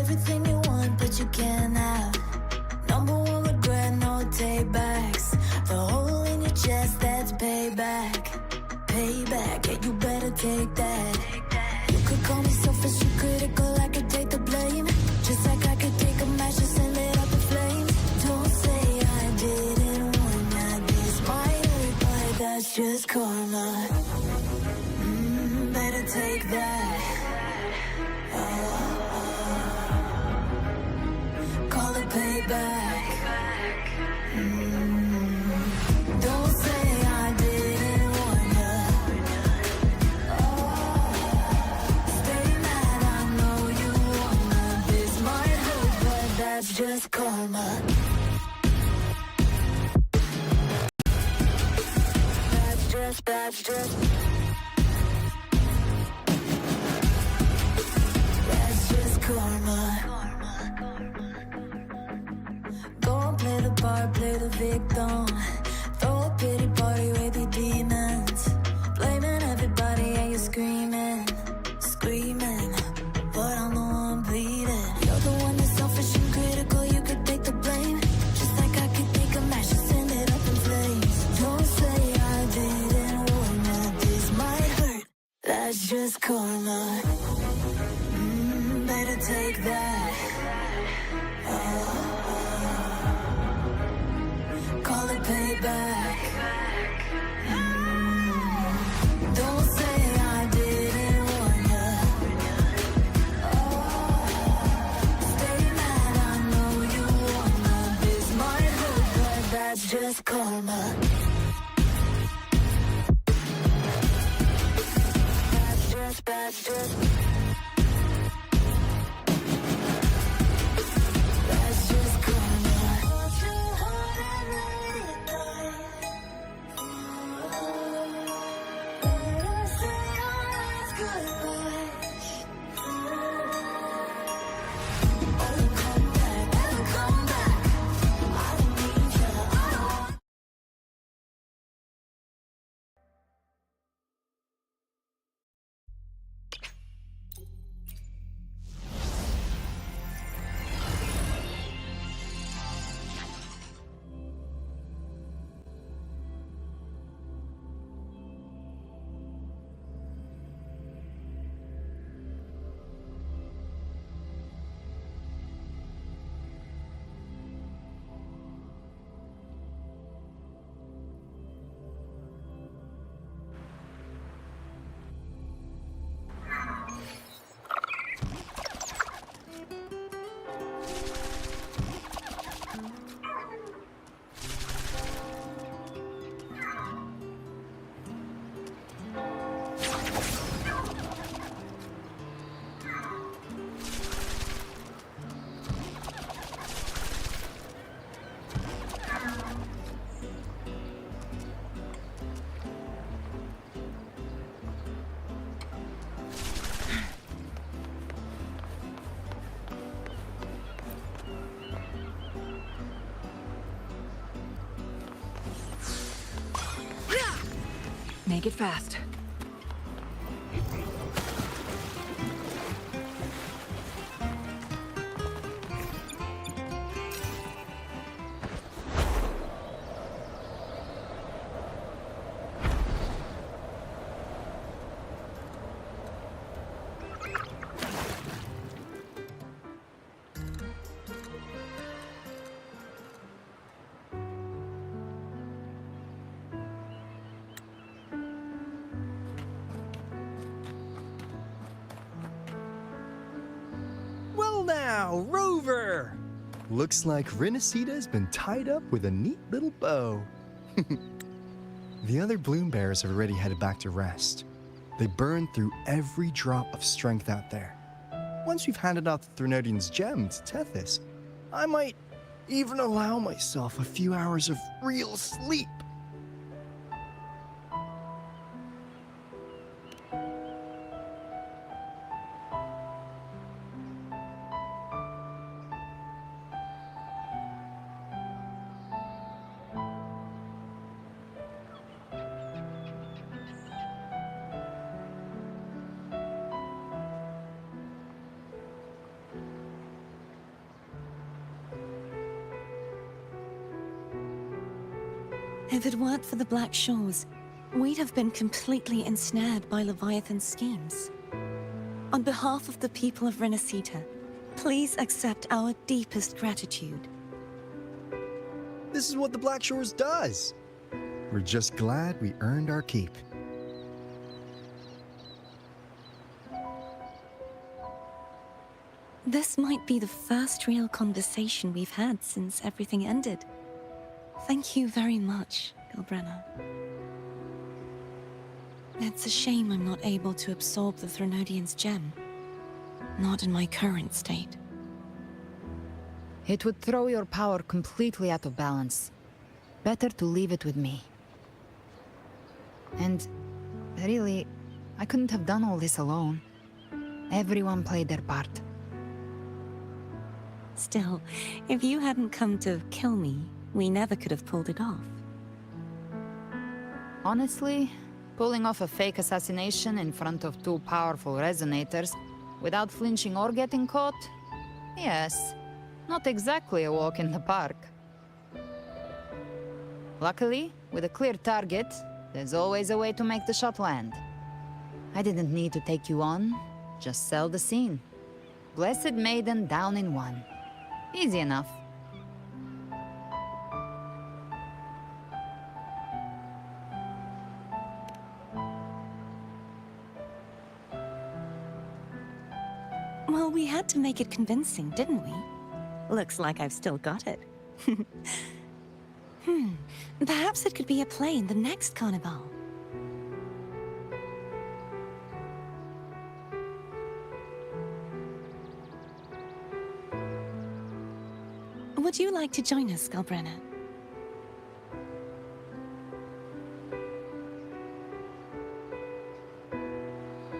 everything you want, but you can't have. Number one regret, no take backs. The hole in your chest, that's payback. Payback, yeah, you better take that. You could call me selfish and critical, I could take the blame. Just like I could take a match and send it up in flames. Don't say I didn't warn ya, this might hurt, but that's just karma. Better take that. Call it payback. Don't say I didn't warn ya. Stay mad, I know you wanna. This might hurt, but that's just karma. That's just karma. Go and play the part, play the victim. Throw a pity party with your demons. Blaming everybody and you're screaming, screaming. But I'm the one bleeding. You're the one that's selfish and critical, you could take the blame. Just like I could take a match and send it up in flames. Don't say I didn't warn ya, this might hurt. That's just karma. Better take that. Call it payback. Don't say I didn't warn ya. Stay mad, I know you wanna. This might hurt, but that's just karma. That's just Make it fast. Now, Rover! Looks like Rinacita's been tied up with a neat little bow. The other bloom bearers have already headed back to rest. They burned through every drop of strength out there. Once we've handed out the Threnodian's gem to Tethys, I might even allow myself a few hours of real sleep. If it weren't for the Black Shores, we'd have been completely ensnared by Leviathan's schemes. On behalf of the people of Renacita, please accept our deepest gratitude. This is what the Black Shores does. We're just glad we earned our keep. This might be the first real conversation we've had since everything ended. Thank you very much, Galbrenna. It's a shame I'm not able to absorb the Threnodian's gem. Not in my current state. It would throw your power completely out of balance. Better to leave it with me. And really, I couldn't have done all this alone. Everyone played their part. Still, if you hadn't come to kill me, we never could have pulled it off. Honestly, pulling off a fake assassination in front of two powerful resonators without flinching or getting caught? Yes, not exactly a walk in the park. Luckily, with a clear target, there's always a way to make the shot land. I didn't need to take you on, just sell the scene. Blessed Maiden down in one. Easy enough. Well, we had to make it convincing, didn't we? Looks like I've still got it. Perhaps it could be a play in the next carnival. Would you like to join us, Galbrenna?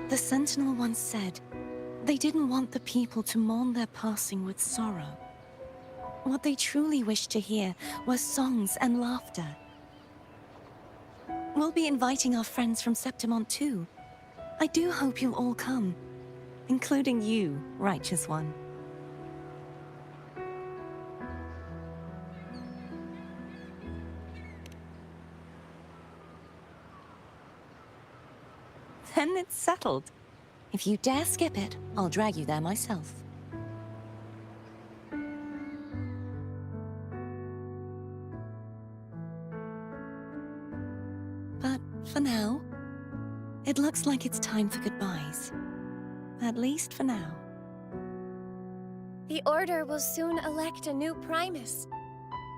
The Sentinel once said, they didn't want the people to mourn their passing with sorrow. What they truly wished to hear were songs and laughter. We'll be inviting our friends from Septimont too. I do hope you'll all come, including you, Righteous One. Then it's settled. If you dare skip it, I'll drag you there myself. But for now, it looks like it's time for goodbyes. At least for now. The Order will soon elect a new Primus.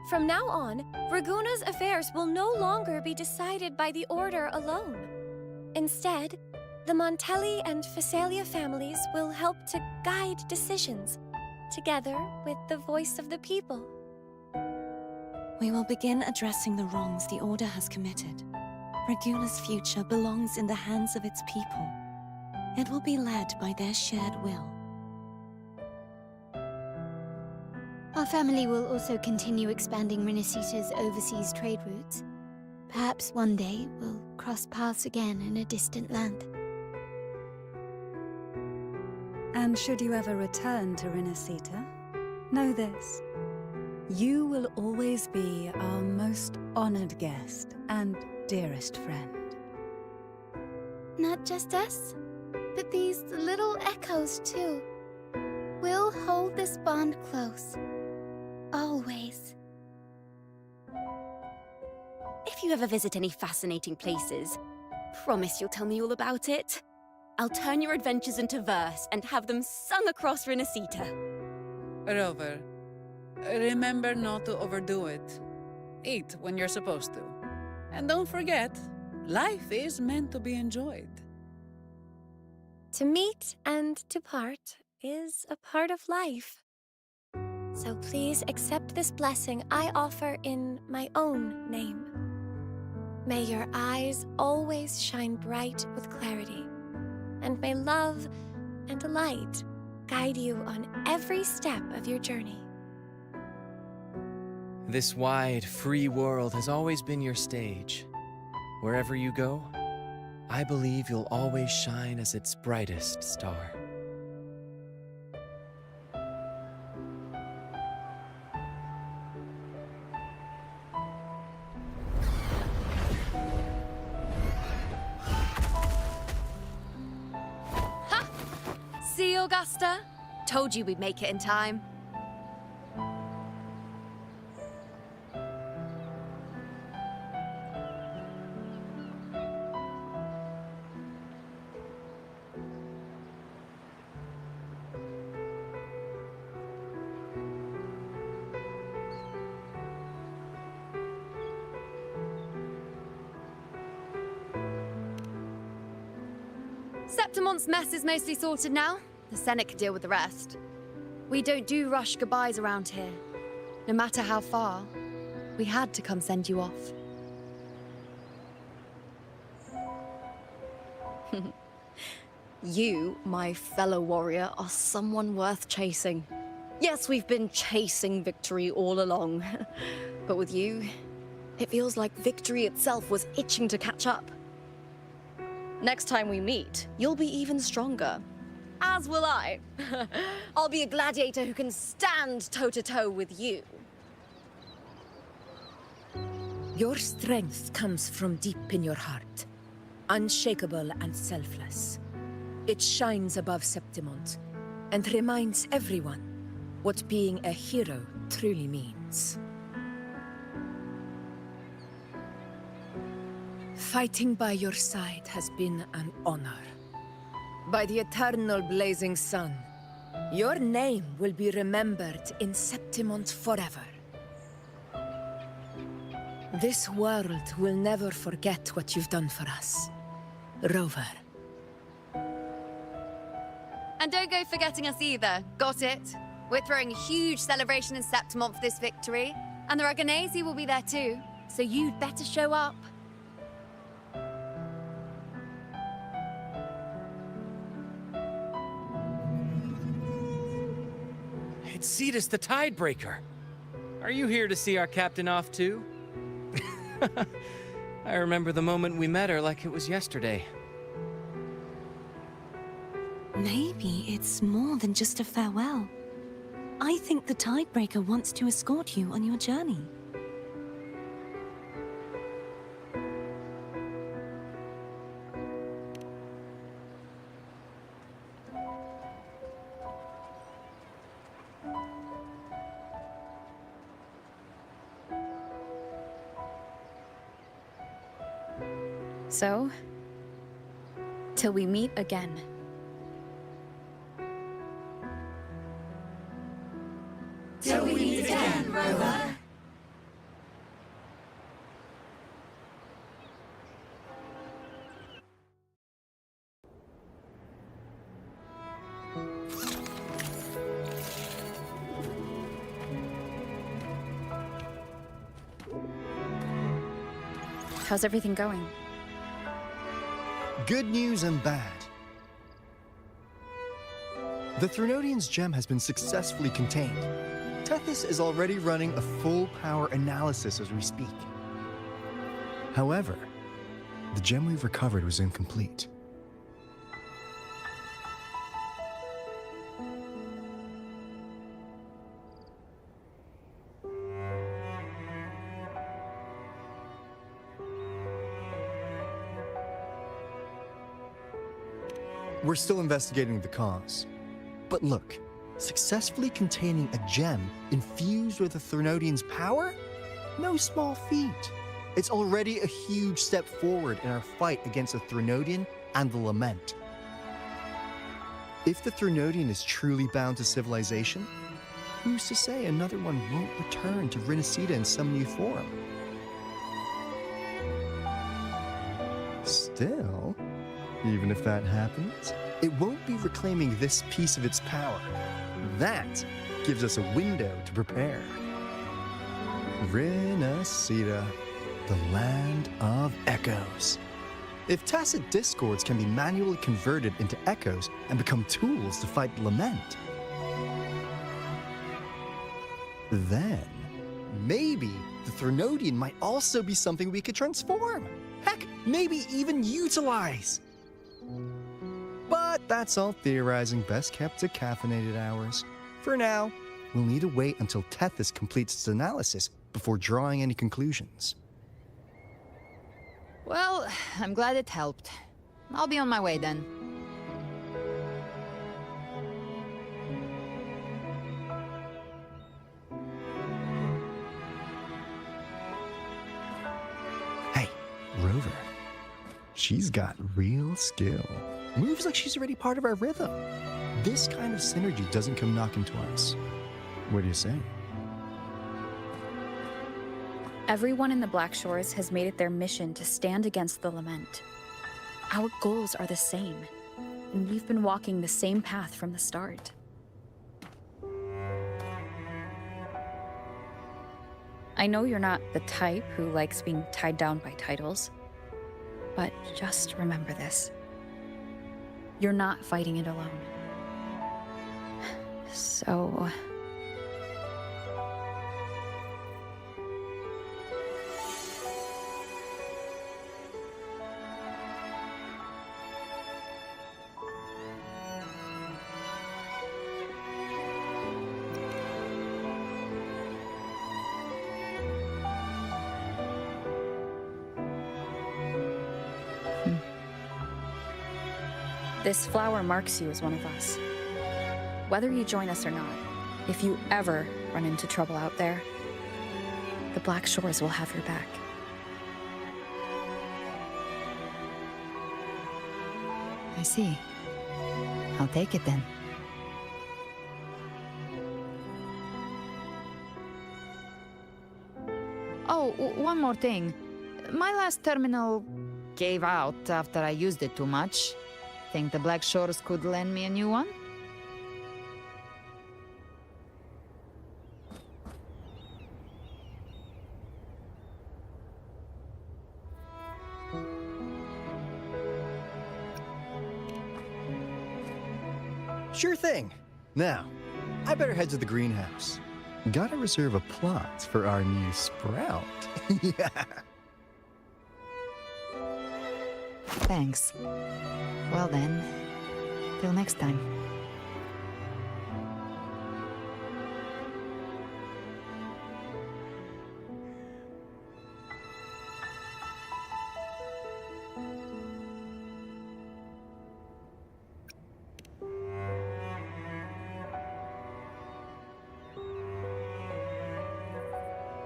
From now on, Raguna's affairs will no longer be decided by the Order alone. Instead, the Montelli and Phasalia families will help to guide decisions, together with the voice of the people. We will begin addressing the wrongs the Order has committed. Raguna's future belongs in the hands of its people. It will be led by their shared will. Our family will also continue expanding Renacita's overseas trade routes. Perhaps one day we'll cross paths again in a distant land. And should you ever return to Renacita, know this. You will always be our most honored guest and dearest friend. Not just us, but these little echoes too. We'll hold this bond close. Always. If you ever visit any fascinating places, promise you'll tell me all about it. I'll turn your adventures into verse and have them sung across Renacita. Rover, remember not to overdo it. Eat when you're supposed to. And don't forget, life is meant to be enjoyed. To meet and to part is a part of life. So please accept this blessing I offer in my own name. May your eyes always shine bright with clarity, and may love and light guide you on every step of your journey. This wide, free world has always been your stage. Wherever you go, I believe you'll always shine as its brightest star. Augusta? Told you we'd make it in time. Septimon's mess is mostly sorted now. The Senate can deal with the rest. We don't do rush goodbyes around here. No matter how far, we had to come send you off. You, my fellow warrior, are someone worth chasing. Yes, we've been chasing victory all along. But with you, it feels like victory itself was itching to catch up. Next time we meet, you'll be even stronger. As will I. I'll be a gladiator who can stand toe-to-toe with you. Your strength comes from deep in your heart, unshakable and selfless. It shines above Septimont and reminds everyone what being a hero truly means. Fighting by your side has been an honor. By the eternal blazing sun, your name will be remembered in Septimont forever. This world will never forget what you've done for us, Rover. And don't go forgetting us either. Got it? We're throwing a huge celebration in Septimont for this victory. And the Aragonese will be there too. So you'd better show up. It's Cetus the Tidebreaker. Are you here to see our captain off too? I remember the moment we met her like it was yesterday. Maybe it's more than just a farewell. I think the Tidebreaker wants to escort you on your journey. So, till we meet again. Till we meet again, Rover. How's everything going? Good news and bad. The Threnodian's gem has been successfully contained. Tethys is already running a full-power analysis as we speak. However, the gem we've recovered was incomplete. We're still investigating the cause. But look, successfully containing a gem infused with the Threnodian's power? No small feat. It's already a huge step forward in our fight against the Threnodian and the Lament. If the Threnodian is truly bound to civilization, who's to say another one won't return to Rinasida in some new form? Still, even if that happens, it won't be reclaiming this piece of its power. That gives us a window to prepare. Rinasida, the land of echoes. If tacit discords can be manually converted into echoes and become tools to fight Lament, then maybe the Threnodian might also be something we could transform. Heck, maybe even utilize. But that's all theorizing best kept to caffeinated hours. For now, we'll need to wait until Tethys completes its analysis before drawing any conclusions. Well, I'm glad it helped. I'll be on my way then. Rover. She's got real skill. Moves like she's already part of our rhythm. This kind of synergy doesn't come knocking twice. What do you say? Everyone in the Black Shores has made it their mission to stand against the Lament. Our goals are the same, and we've been walking the same path from the start. I know you're not the type who likes being tied down by titles, but just remember this. You're not fighting it alone. So... This flower marks you as one of us. Whether you join us or not, if you ever run into trouble out there, the Black Shores will have your back. I see. I'll take it then. Oh, one more thing. My last terminal gave out after I used it too much. Think the Black Shores could lend me a new one? Sure thing. Now, I better head to the greenhouse. Gotta reserve a plot for our new sprout. Yeah. Thanks. Well then, till next time.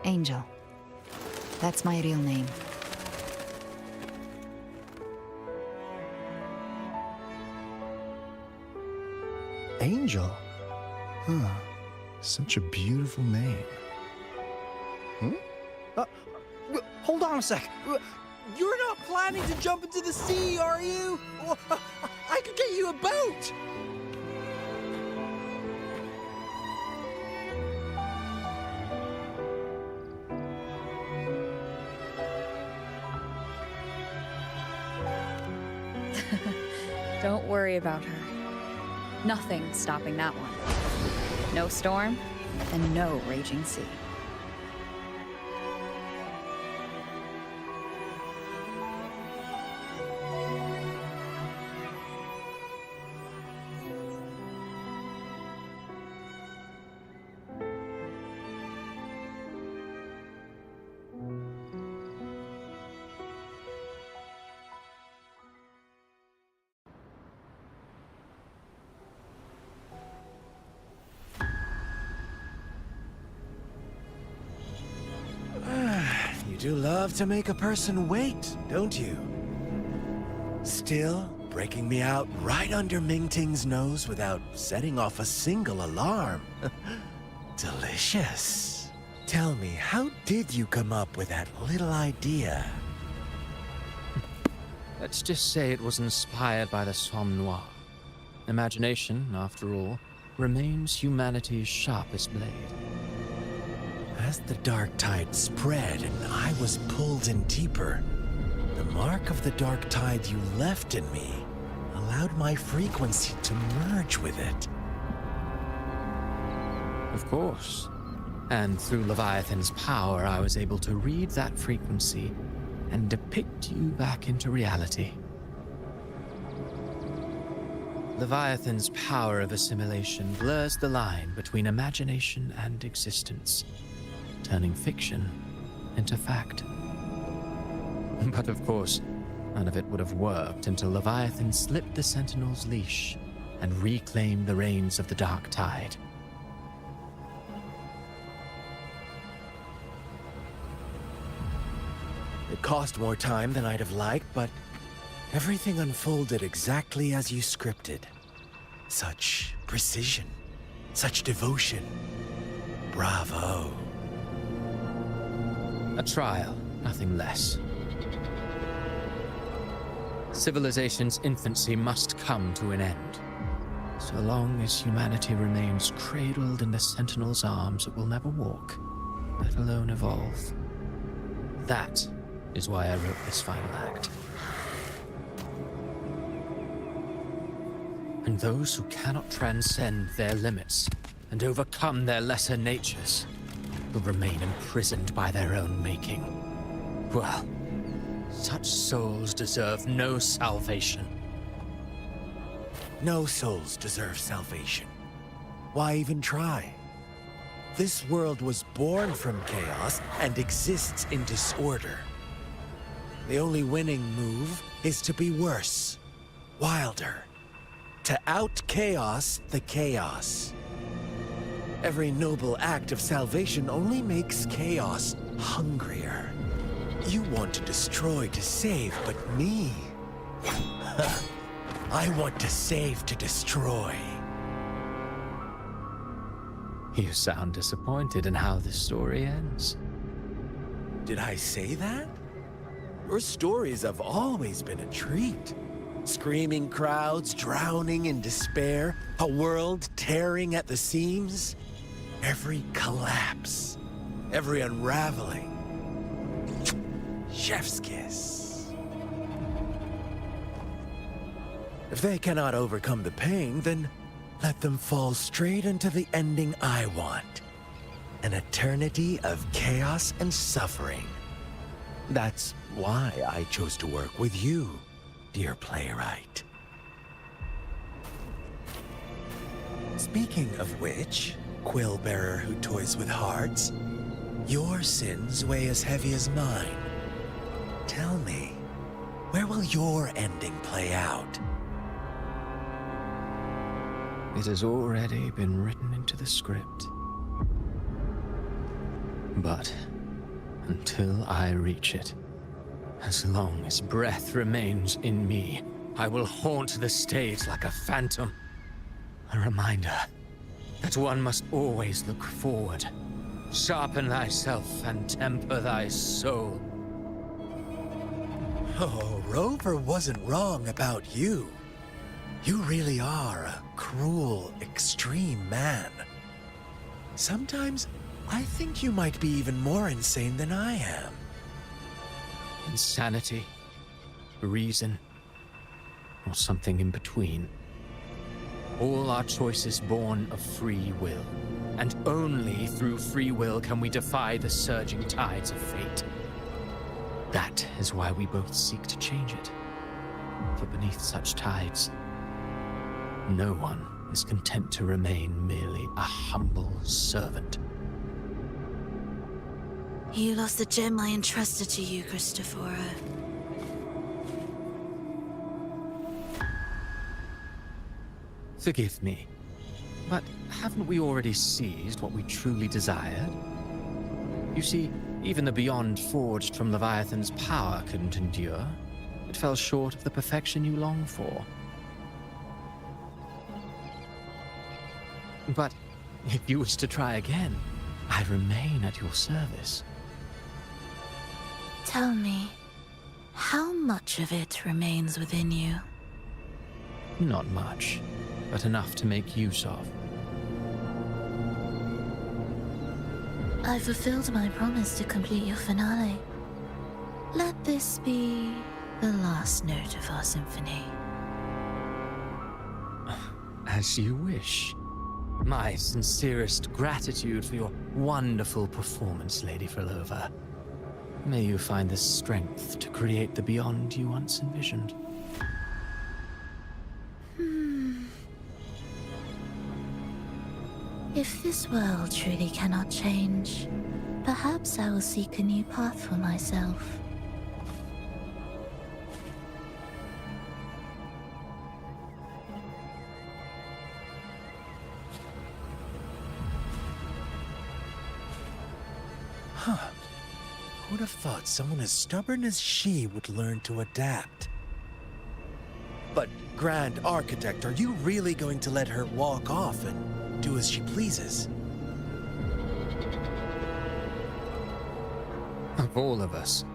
Angel. That's my real name. Angel? Huh. Such a beautiful name. Hold on a sec. You're not planning to jump into the sea, are you? I could get you a boat! Don't worry about her. Nothing stopping that one. No storm, and no raging sea. You do love to make a person wait, don't you? Still, breaking me out right under Mingting's nose without setting off a single alarm. Delicious. Tell me, how did you come up with that little idea? Let's just say it was inspired by the Somme Noire. Imagination, after all, remains humanity's sharpest blade. As the dark tide spread and I was pulled in deeper, the mark of the dark tide you left in me allowed my frequency to merge with it. Of course. And through Leviathan's power, I was able to read that frequency and depict you back into reality. Leviathan's power of assimilation blurs the line between imagination and existence, turning fiction into fact. But of course, none of it would have worked until Leviathan slipped the Sentinel's leash and reclaimed the reins of the Dark Tide. It cost more time than I'd have liked, but everything unfolded exactly as you scripted. Such precision, such devotion. Bravo. A trial, nothing less. Civilization's infancy must come to an end. So long as humanity remains cradled in the Sentinel's arms, it will never walk, let alone evolve. That is why I wrote this final act. And those who cannot transcend their limits and overcome their lesser natures will remain imprisoned by their own making. Well, such souls deserve no salvation. No souls deserve salvation. Why even try? This world was born from chaos and exists in disorder. The only winning move is to be worse, wilder, to out-chaos the chaos. Every noble act of salvation only makes chaos hungrier. You want to destroy to save, but me? I want to save to destroy. You sound disappointed in how this story ends. Did I say that? Your stories have always been a treat. Screaming crowds drowning in despair, a world tearing at the seams. Every collapse, every unraveling. Chef's kiss. If they cannot overcome the pain, then let them fall straight into the ending I want. An eternity of chaos and suffering. That's why I chose to work with you, dear playwright. Speaking of which, quill-bearer who toys with hearts, your sins weigh as heavy as mine. Tell me, where will your ending play out? It has already been written into the script. But until I reach it, as long as breath remains in me, I will haunt the stage like a phantom. A reminder that one must always look forward. Sharpen thyself and temper thy soul. Oh, Rover wasn't wrong about you. You really are a cruel, extreme man. Sometimes I think you might be even more insane than I am. Insanity, reason, or something in between. All our choices born of free will, and only through free will can we defy the surging tides of fate. That is why we both seek to change it. For beneath such tides, no one is content to remain merely a humble servant. You lost the gem I entrusted to you, Christopher. Forgive me, but haven't we already seized what we truly desired? You see, even the beyond forged from Leviathan's power couldn't endure. It fell short of the perfection you long for. But if you wish to try again, I remain at your service. Tell me, how much of it remains within you? Not much, but enough to make use of. I fulfilled my promise to complete your finale. Let this be the last note of our symphony. As you wish. My sincerest gratitude for your wonderful performance, Lady Frolova. May you find the strength to create the beyond you once envisioned. If this world truly cannot change, perhaps I will seek a new path for myself. would have thought someone as stubborn as she would learn to adapt. But, Grand Architect, are you really going to let her walk off and do as she pleases? Of all of us,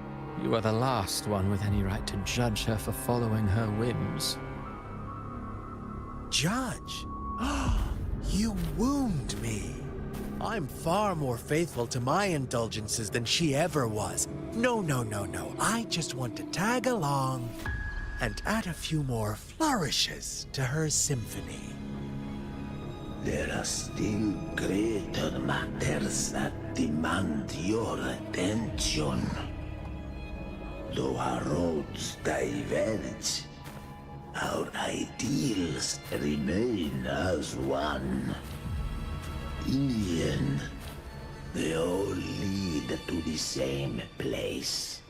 you are the last one with any right to judge her for following her whims. Judge? You wound me. I'm far more faithful to my indulgences than she ever was. No. I just want to tag along and add a few more flourishes to her symphony. There are still greater matters that demand your attention. Though our roads diverge, our ideals remain as one. In the end, they all lead to the same place.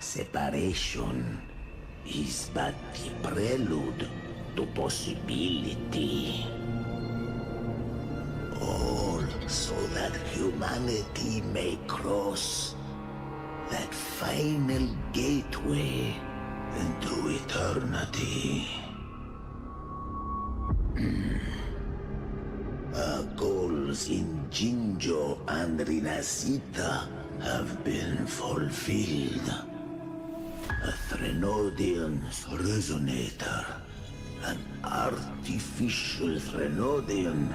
Separation is but the prelude to possibility. All so that humanity may cross that final gateway into eternity. Our goals in Jinjo and Rinasita have been fulfilled. A Threnodian's resonator, an artificial Threnodian,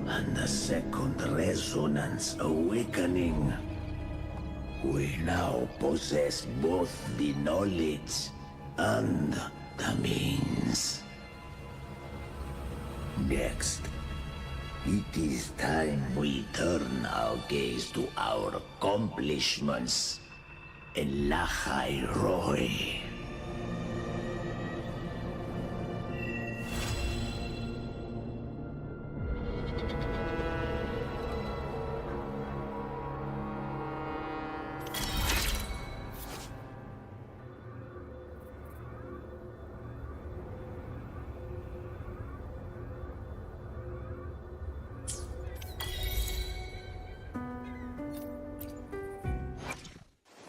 and a second resonance awakening. We now possess both the knowledge and the means. Next, it is time we turn our gaze to our accomplishments in Lahai Roy.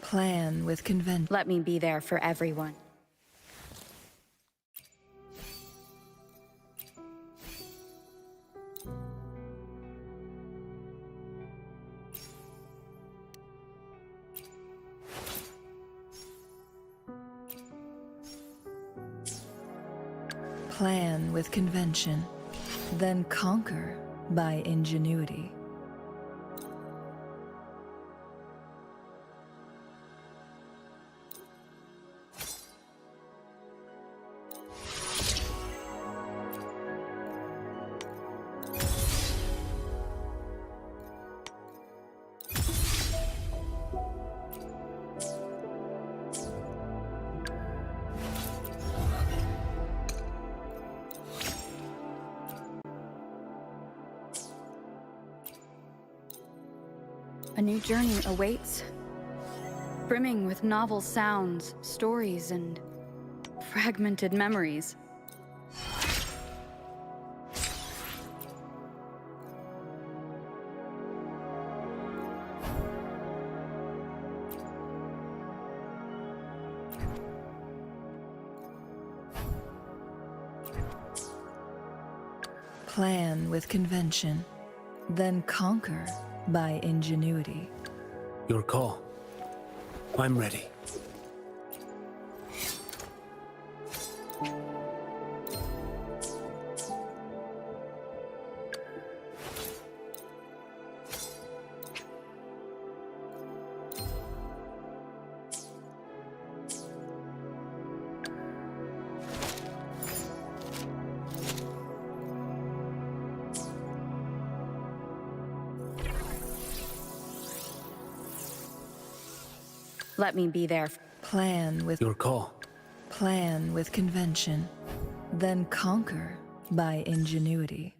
Plan with convention. Let me be there for everyone. Plan with convention, then conquer by ingenuity. A new journey awaits, brimming with novel sounds, stories, and fragmented memories. Plan with convention, then conquer by ingenuity. Your call. I'm ready. Let me be there. Plan with your call. Plan with convention, then conquer by ingenuity.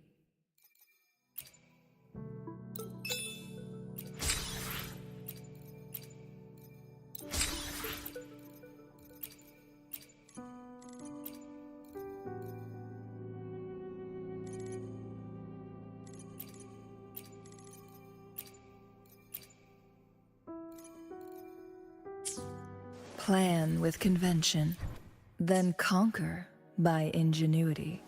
Plan with convention, then conquer by ingenuity.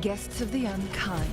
Guests of the unkind.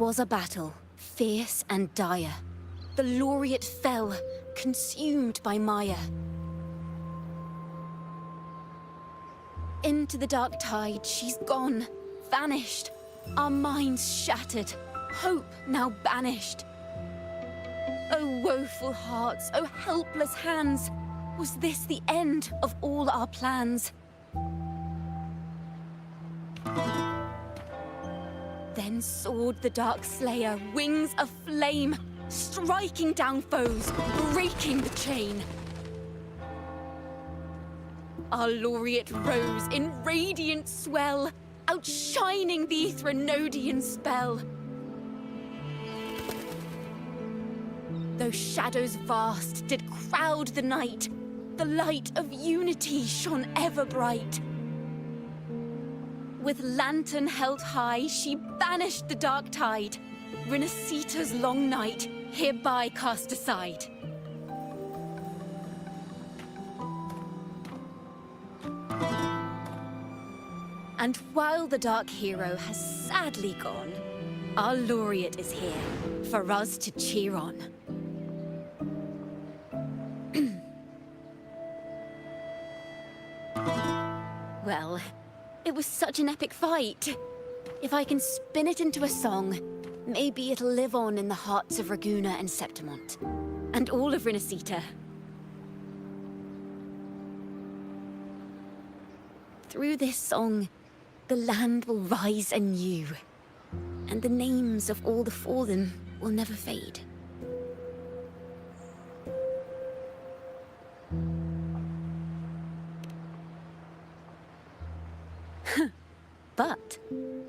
was a battle, fierce and dire. The laureate fell, consumed by mire. Into the dark tide, she's gone, vanished. Our minds shattered, hope now banished. Oh woeful hearts, oh helpless hands, was this the end of all our plans? Then soared the dark slayer, wings aflame, striking down foes, breaking the chain. Our laureate rose in radiant swell, outshining the Threnodian spell. Though shadows vast did crowd the night, the light of unity shone ever bright. With lantern held high, she banished the dark tide, Rinasita's long night hereby cast aside. And while the dark hero has sadly gone, our laureate is here for us to cheer on. Well, it was such an epic fight. If I can spin it into a song, maybe it'll live on in the hearts of Raguna and Septimont, and all of Rinasita. Through this song, the land will rise anew, and the names of all the fallen will never fade. But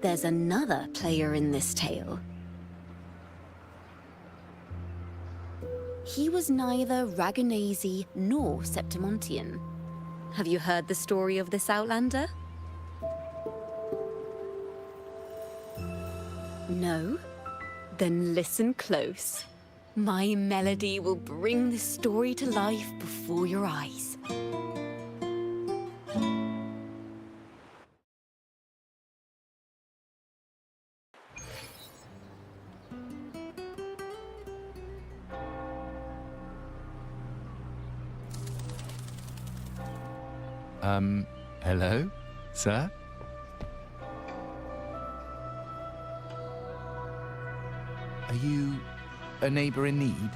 there's another player in this tale. He was neither Raganese nor Septimontian. Have you heard the story of this outlander? No? Then listen close. My melody will bring this story to life before your eyes. Hello, sir? Are you a neighbor in need?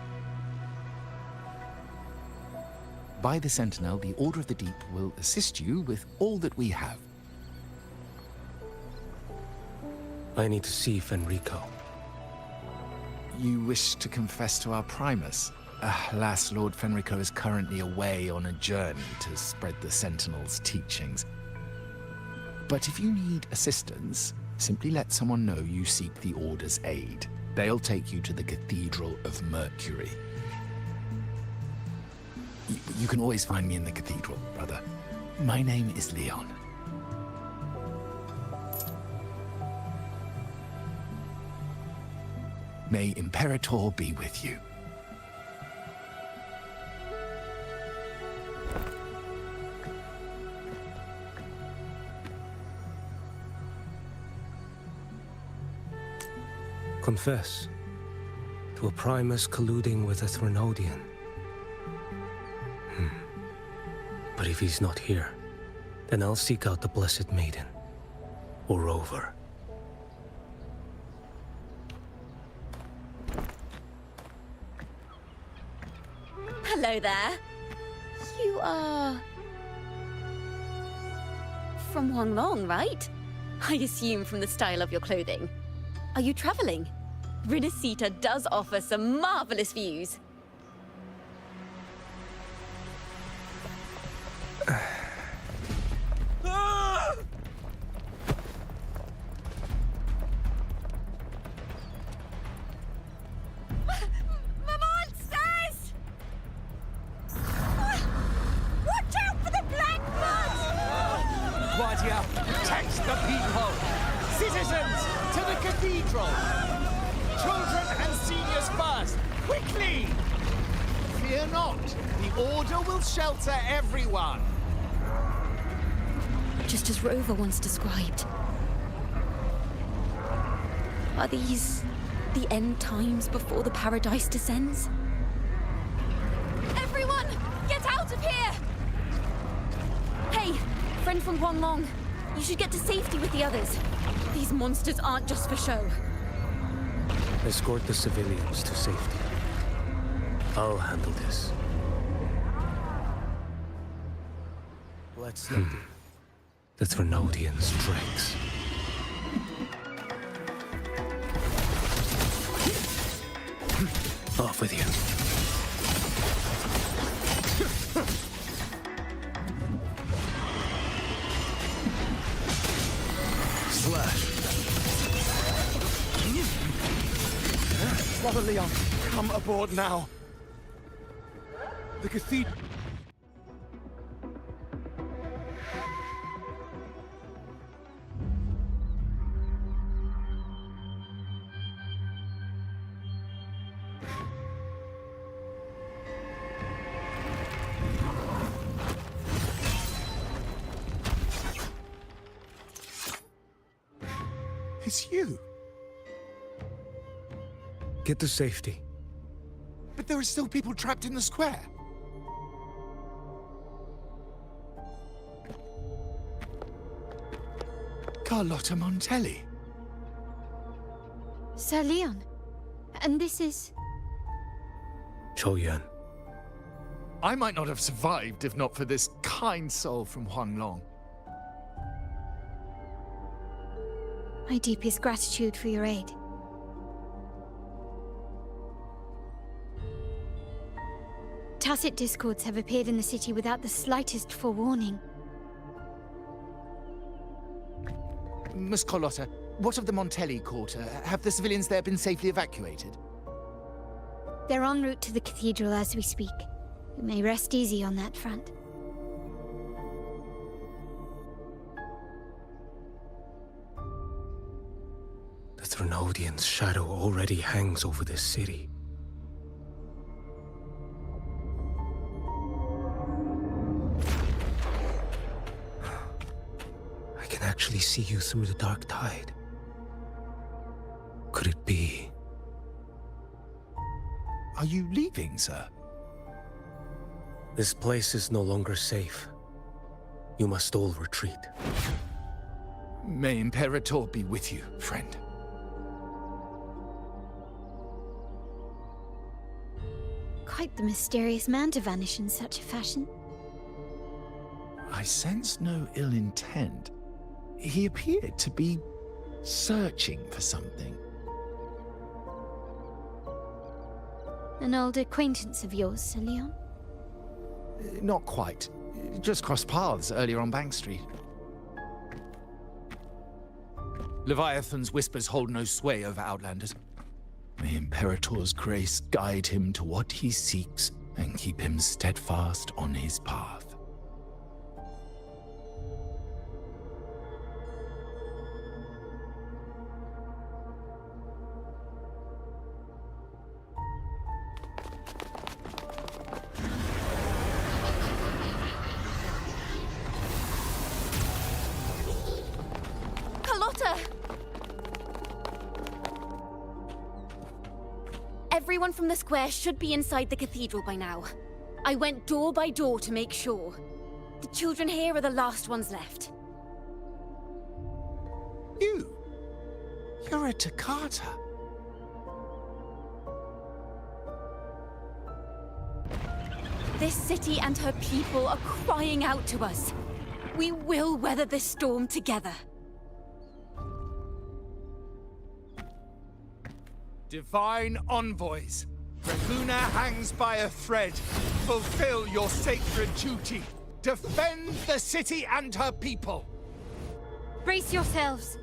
By the Sentinel, the Order of the Deep will assist you with all that we have. I need to see Fenrico. You wish to confess to our Primus? Alas, Lord Fenrico is currently away on a journey to spread the Sentinel's teachings. But if you need assistance, simply let someone know you seek the Order's aid. They'll take you to the Cathedral of Mercury. You can always find me in the Cathedral, brother. My name is Leon. May Imperator be with you. Confess to a Primus colluding with a Threnodian. But if he's not here, then I'll seek out the Blessed Maiden, or Rover. Hello there. You are... from Huanglong, right? I assume from the style of your clothing. Are you traveling? Rinasita does offer some marvelous views. Protect the people! Citizens, to the cathedral! Children and seniors first! Quickly! Fear not, the Order will shelter everyone! Just as Rover once described. Are these the end times before the paradise descends? Everyone, get out of here! Hey, friend from Huanglong, you should get to safety with the others. These monsters aren't just for show. Escort the civilians to safety. I'll handle this. Let's look. The Thrunodian's dregs. Off with you. Slash. Brother Leon, come aboard now. The cathedral. It's you. Get to safety. But there are still people trapped in the square. Carlotta Montelli. Sir Leon. And this is... Choyan. I might not have survived if not for this kind soul from Huanglong. My deepest gratitude for your aid. Tacit discords have appeared in the city without the slightest forewarning. Miss Carlotta, what of the Montelli quarter? Have the civilians there been safely evacuated? They're en route to the cathedral as we speak. You may rest easy on that front. The Thrunodian's shadow already hangs over this city. I can actually see you through the dark tide. Could it be? Are you leaving, sir? This place is no longer safe. You must all retreat. May Imperator be with you, friend. Quite the mysterious man to vanish in such a fashion. I sense no ill intent. He appeared to be searching for something. An old acquaintance of yours, Sir Leon? Not quite. Just crossed paths earlier on Bank Street. Leviathan's whispers hold no sway over Outlanders. May Imperator's grace guide him to what he seeks and keep him steadfast on his path. Everyone from the square should be inside the cathedral by now. I went door by door to make sure. The children here are the last ones left. You're a Toccata. This city and her people are crying out to us. We will weather this storm together. Divine envoys, Reguna hangs by a thread. Fulfill your sacred duty. Defend the city and her people. Brace yourselves.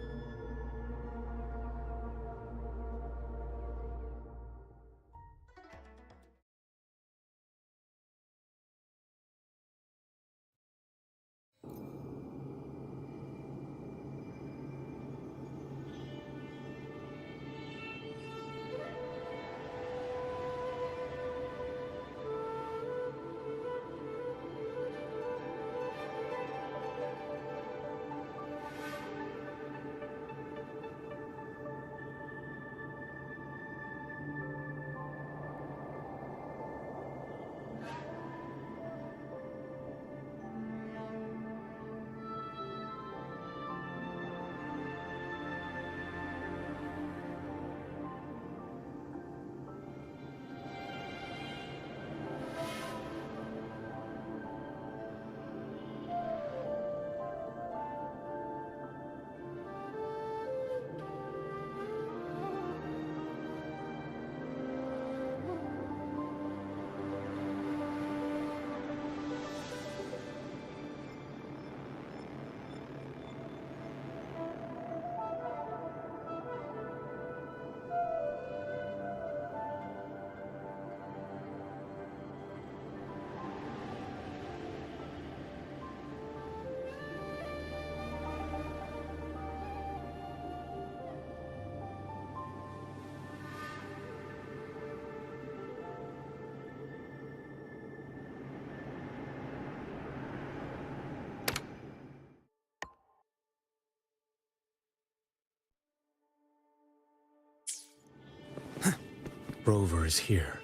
Rover is here.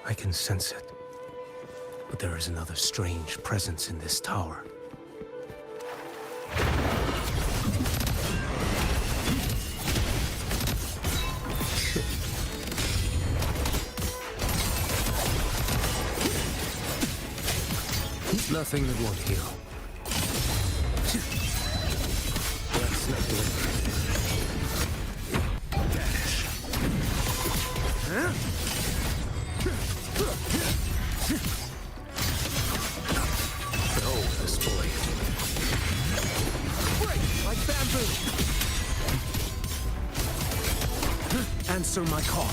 I can sense it. But there is another strange presence in this tower. Nothing that won't heal. Let's not do it. Vanish. Huh? Oh, this boy. Break like bamboo. Answer my call.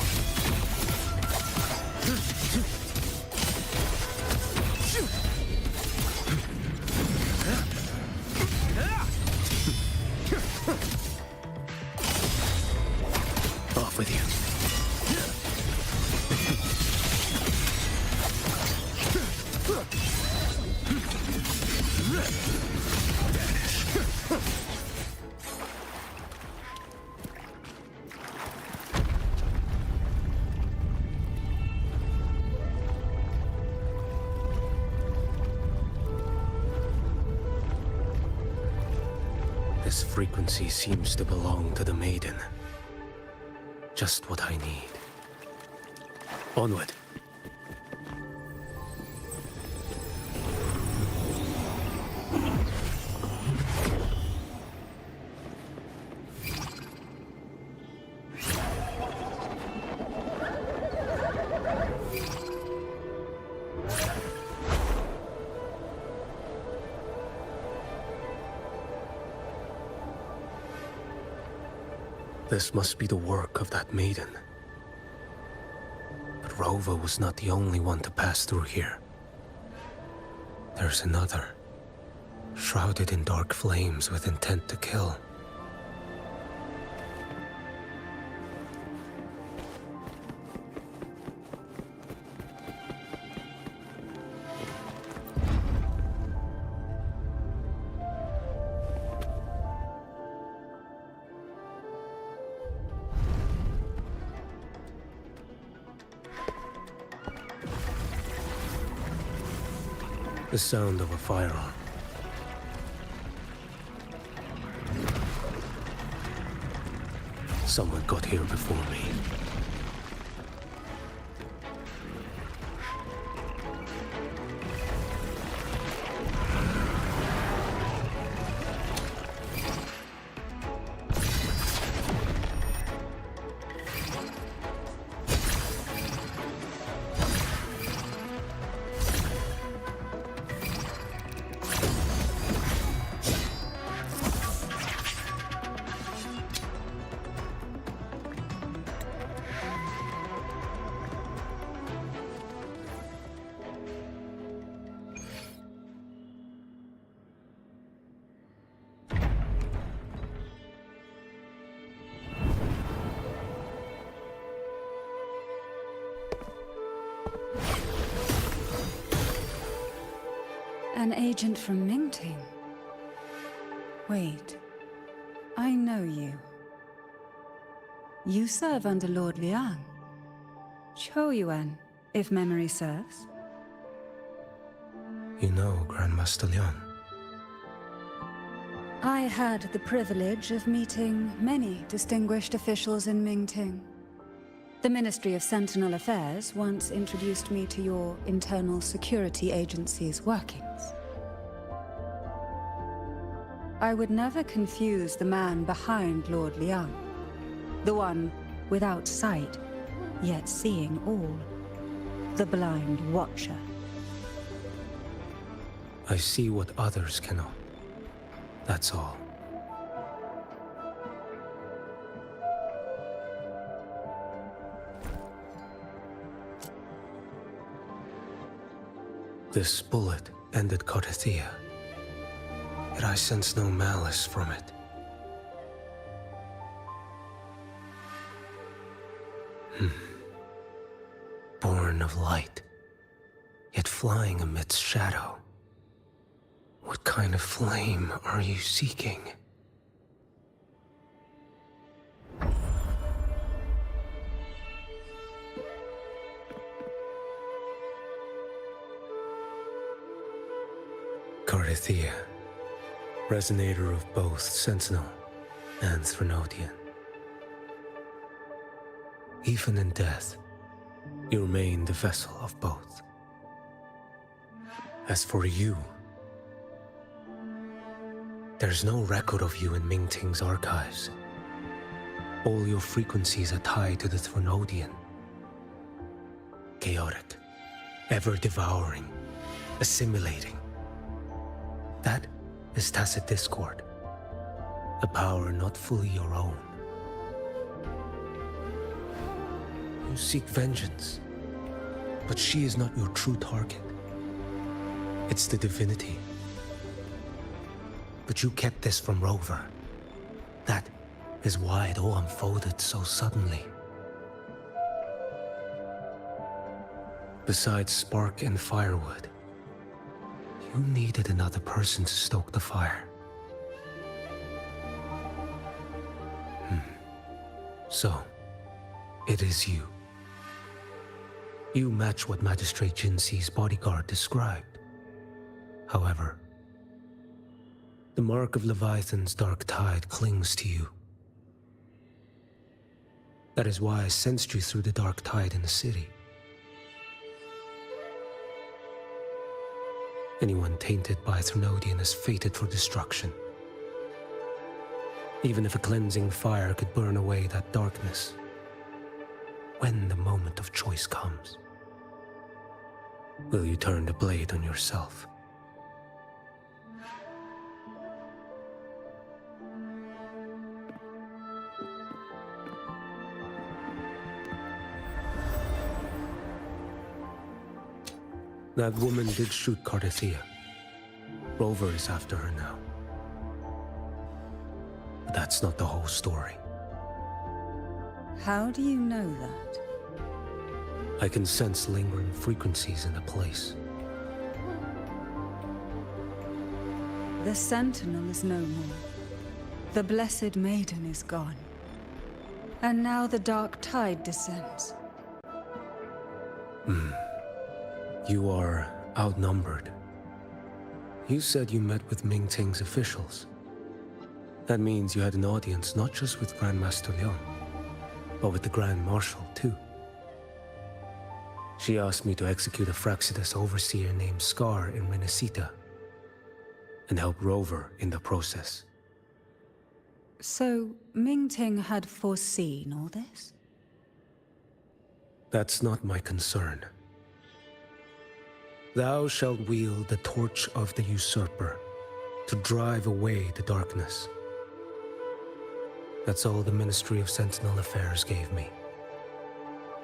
Off with you. This frequency seems to belong to the maiden. Just what I need. Onward. This must be the work of that maiden. But Rova was not the only one to pass through here. There's another, shrouded in dark flames with intent to kill. The sound of a firearm. Someone got here before me. An agent from Mingting? Wait, I know you. You serve under Lord Liang. Choyuan, if memory serves. You know Grandmaster Liang. I had the privilege of meeting many distinguished officials in Mingting. The Ministry of Sentinel Affairs once introduced me to your internal security agency's workings. I would never confuse the man behind Lord Liang, the one without sight, yet seeing all, the blind watcher. I see what others cannot. That's all. This bullet ended Carthia, yet I sense no malice from it. Born of light, yet flying amidst shadow. What kind of flame are you seeking? Carithia, resonator of both Sentinel and Threnodian. Even in death, you remain the vessel of both. As for you, there's no record of you in Mingting's archives. All your frequencies are tied to the Threnodian. Chaotic, ever-devouring, assimilating. That is tacit discord, a power not fully your own. You seek vengeance, but she is not your true target. It's the divinity. But you kept this from Rover. That is why it all unfolded so suddenly. Besides spark and firewood, you needed another person to stoke the fire. So, it is you. You match what Magistrate Jinxi's bodyguard described. However, the mark of Leviathan's dark tide clings to you. That is why I sensed you through the dark tide in the city. Anyone tainted by Threnodian is fated for destruction. Even if a cleansing fire could burn away that darkness, when the moment of choice comes, will you turn the blade on yourself? That woman did shoot Carithia. Rover is after her now. But that's not the whole story. How do you know that? I can sense lingering frequencies in the place. The Sentinel is no more. The Blessed Maiden is gone. And now the dark tide descends. You are outnumbered. You said you met with Mingting's officials. That means you had an audience not just with Grandmaster Leon, but with the Grand Marshal too. She asked me to execute a Fraxidus overseer named Scar in Renacita, and help Rover in the process. So, Mingting had foreseen all this? That's not my concern. Thou shalt wield the torch of the usurper to drive away the darkness. That's all the Ministry of Sentinel Affairs gave me.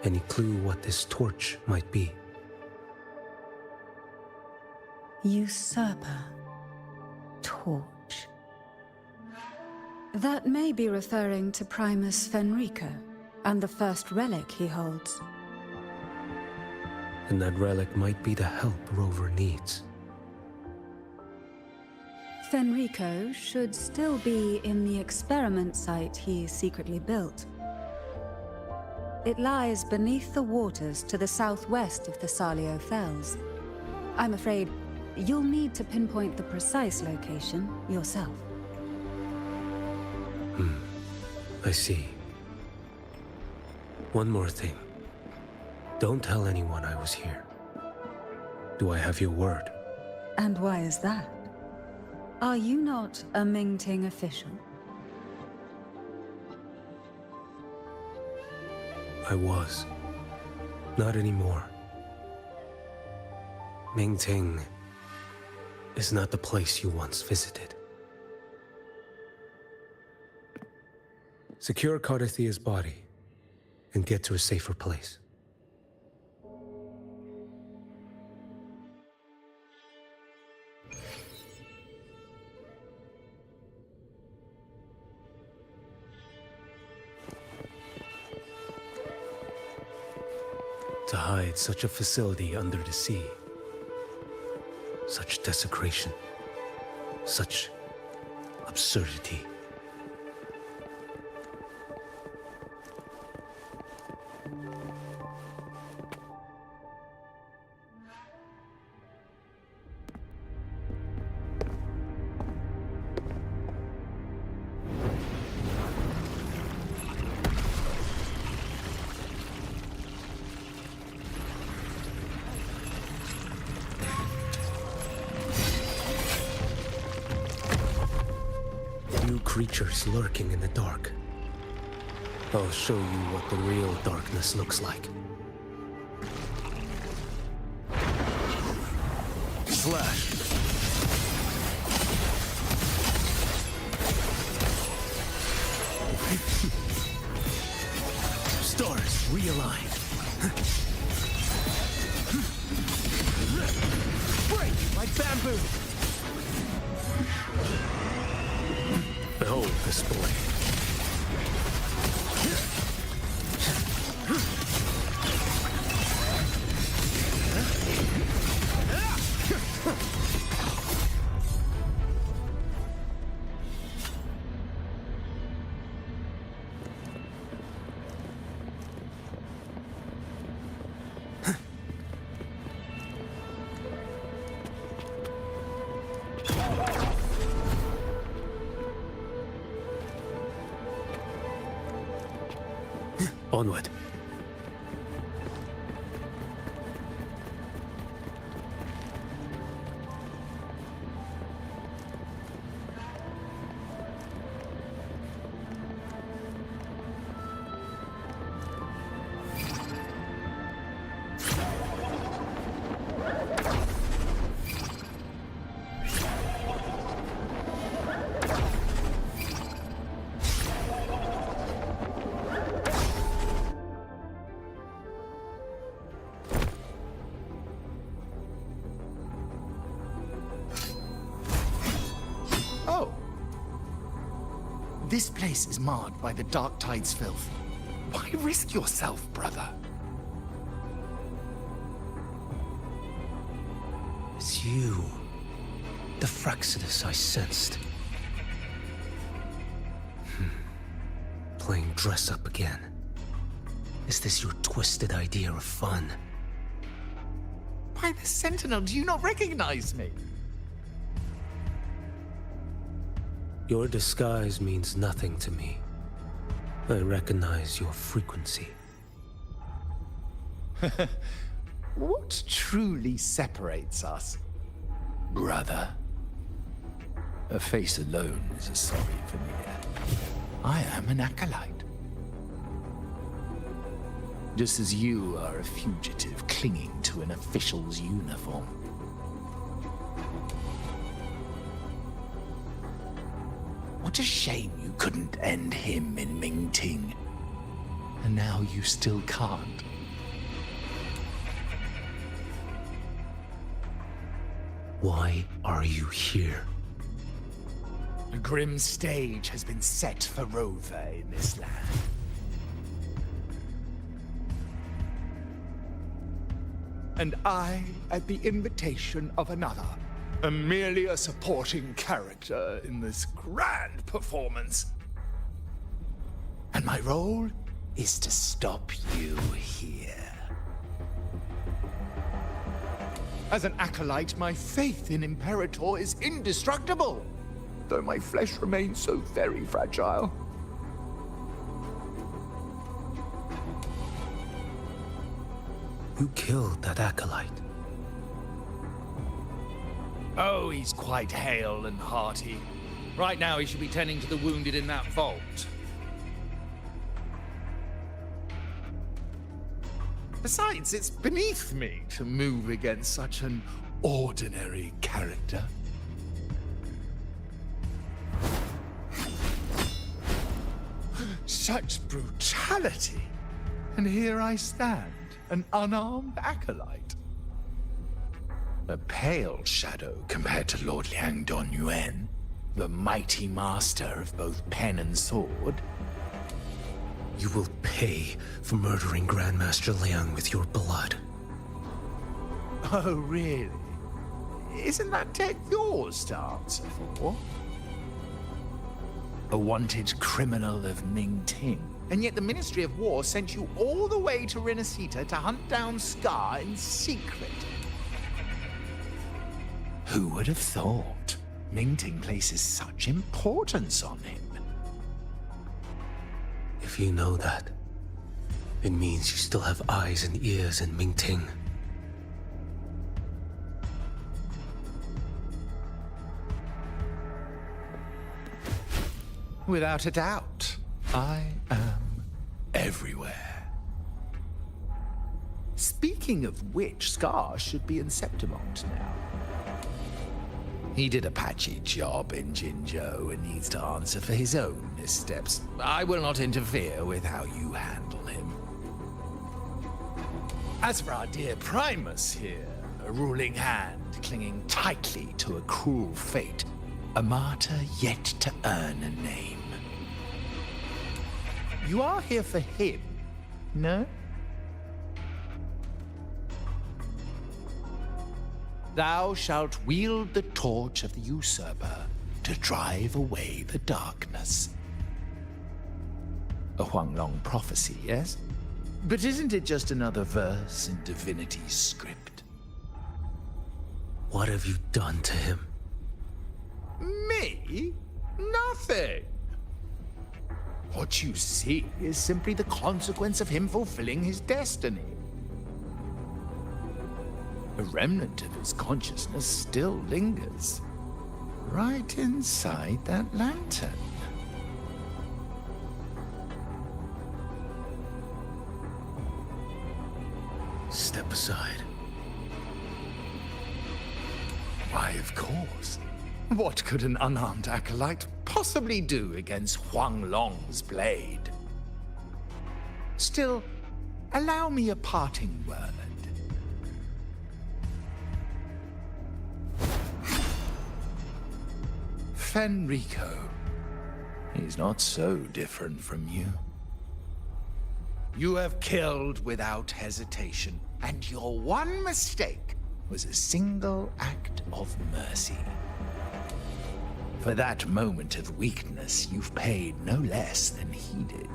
Any clue what this torch might be? Usurper. Torch. That may be referring to Primus Fenrico and the first relic he holds. And that relic might be the help Rover needs. Fenrico should still be in the experiment site he secretly built. It lies beneath the waters to the southwest of the Salio Fells. I'm afraid you'll need to pinpoint the precise location yourself. I see. One more thing. Don't tell anyone I was here. Do I have your word? And why is that? Are you not a Mingting official? I was. Not anymore. Mingting is not the place you once visited. Secure Carithia's body and get to a safer place. To hide such a facility under the sea. Such desecration. Such absurdity. creatures lurking in the dark. I'll show you what the real darkness looks like. Slash! Stars realign. Break like bamboo. Behold display. Onward. This place is marred by the Dark Tide's filth. Why risk yourself, brother? It's you. The Fraxidus I sensed. Playing dress up again. Is this your twisted idea of fun? By the Sentinel, do you not recognize me? Your disguise means nothing to me. I recognize your frequency. What truly separates us, brother? A face alone is a sorry familiar. I am an acolyte. Just as you are a fugitive clinging to an official's uniform. What a shame you couldn't end him in Mingting. And now you still can't. Why are you here? A grim stage has been set for Rover in this land. And I, at the invitation of another, am merely a supporting character in this grand performance. And my role is to stop you here. As an acolyte, my faith in Imperator is indestructible, though my flesh remains so very fragile. Who killed that acolyte? Oh, he's quite hale and hearty. Right now he should be tending to the wounded in that vault. Besides, it's beneath me to move against such an ordinary character. Such brutality! And here I stand, an unarmed acolyte. A pale shadow compared to Lord Liang Donyuan, the mighty master of both pen and sword. You will pay for murdering Grandmaster Liang with your blood. Oh, really? Isn't that tech yours to answer for? A wanted criminal of Mingting. And yet the Ministry of War sent you all the way to Renacita to hunt down Scar in secret. Who would have thought? Mingting places such importance on him. If you know that, it means you still have eyes and ears in Mingting. Without a doubt, I am everywhere. Speaking of which, Scar should be in Septimont now. He did a patchy job in Jinzhou and needs to answer for his own missteps. I will not interfere with how you handle him. As for our dear Primus here, a ruling hand clinging tightly to a cruel fate, a martyr yet to earn a name. You are here for him, no? Thou shalt wield the torch of the usurper to drive away the darkness. A Huanglong prophecy, yes? But isn't it just another verse in divinity's script? What have you done to him? Me? Nothing. What you see is simply the consequence of him fulfilling his destiny. A remnant of his consciousness still lingers, right inside that lantern. Step aside. Why, of course. What could an unarmed acolyte possibly do against Huanglong's blade? Still, allow me a parting word. Fenrico. He's not so different from you. You have killed without hesitation, and your one mistake was a single act of mercy. For that moment of weakness, you've paid no less than he did.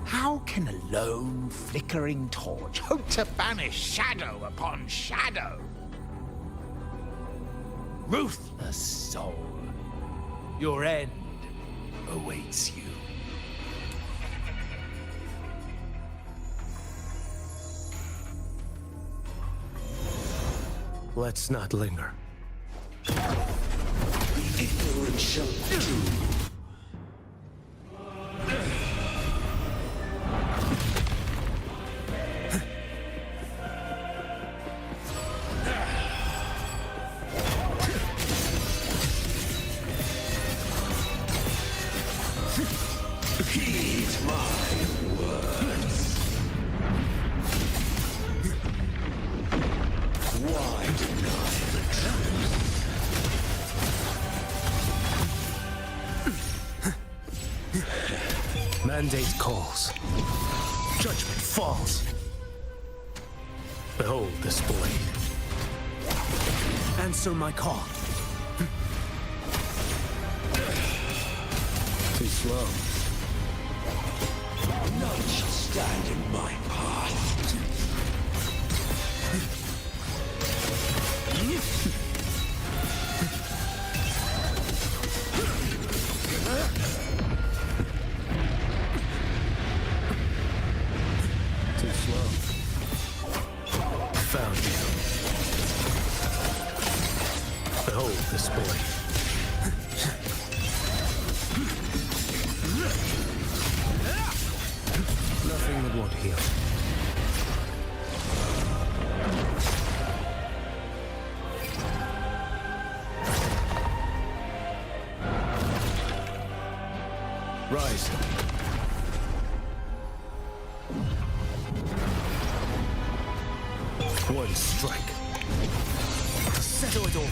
How can a lone, flickering torch hope to banish shadow upon shadow? Ruthless soul, your end awaits you. Let's not linger. Ignorance shall do. Heed my words. Why deny the truth? Mandate calls. Judgment falls. Behold this blade. Answer my call. Too slow. None shall stand in my path. Too slow. Found you. Behold this blade. Nothing that won't heal. Rise. One strike. To settle it all.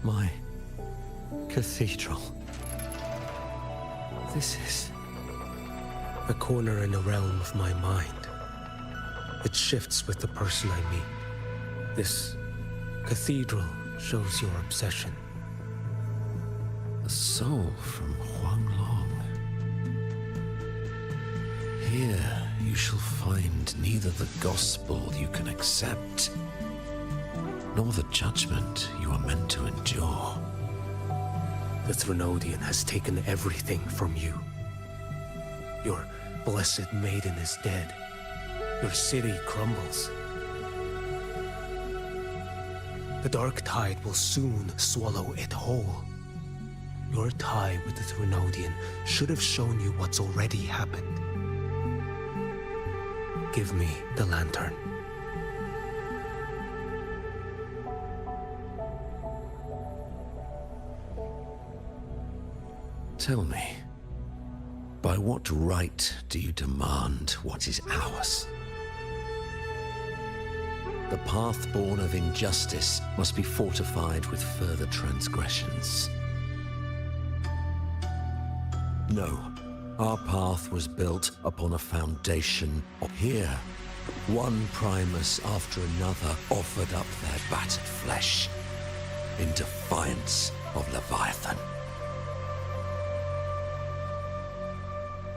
My cathedral. This is a corner in a realm of my mind. It shifts with the person I meet. This cathedral shows your obsession. A soul from Huanglong. Here you shall find neither the gospel you can accept, nor the judgment you are meant to endure. The Threnodian has taken everything from you. Your blessed maiden is dead. Your city crumbles. The dark tide will soon swallow it whole. Your tie with the Threnodian should have shown you what's already happened. Give me the lantern. Tell me, by what right do you demand what is ours? The path born of injustice must be fortified with further transgressions. No, our path was built upon a foundation of here. One Primus after another offered up their battered flesh in defiance of Leviathan.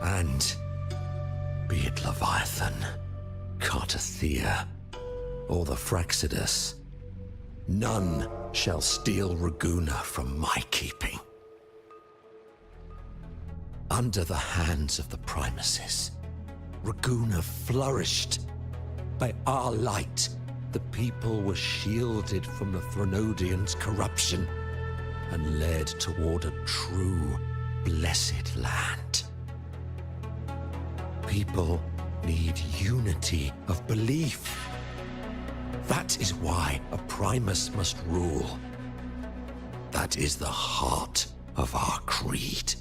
And be it Leviathan, Cartathea, or the Fraxidus, none shall steal Raguna from my keeping. Under the hands of the Primuses, Raguna flourished. By our light, the people were shielded from the Threnodians' corruption and led toward a true, blessed land. People need unity of belief. That is why a Primus must rule. That is the heart of our creed.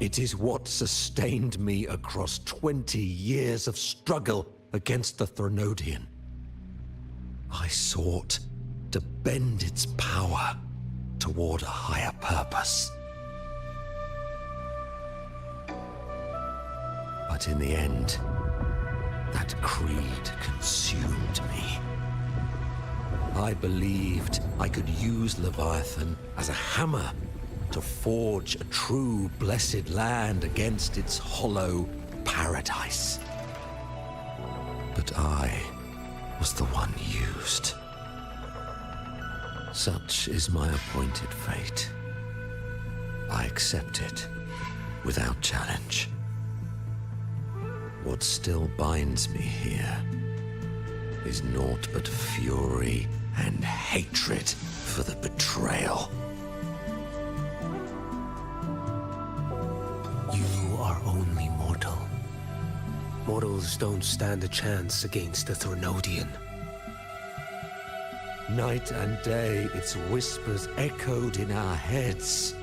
It is what sustained me across 20 years of struggle against the Threnodian. I sought to bend its power toward a higher purpose. But in the end, that creed consumed me. I believed I could use Leviathan as a hammer to forge a true blessed land against its hollow paradise. But I was the one used. Such is my appointed fate. I accept it without challenge. What still binds me here is naught but fury and hatred for the betrayal. You are only mortal. Mortals don't stand a chance against the Threnodian. Night and day, its whispers echoed in our heads.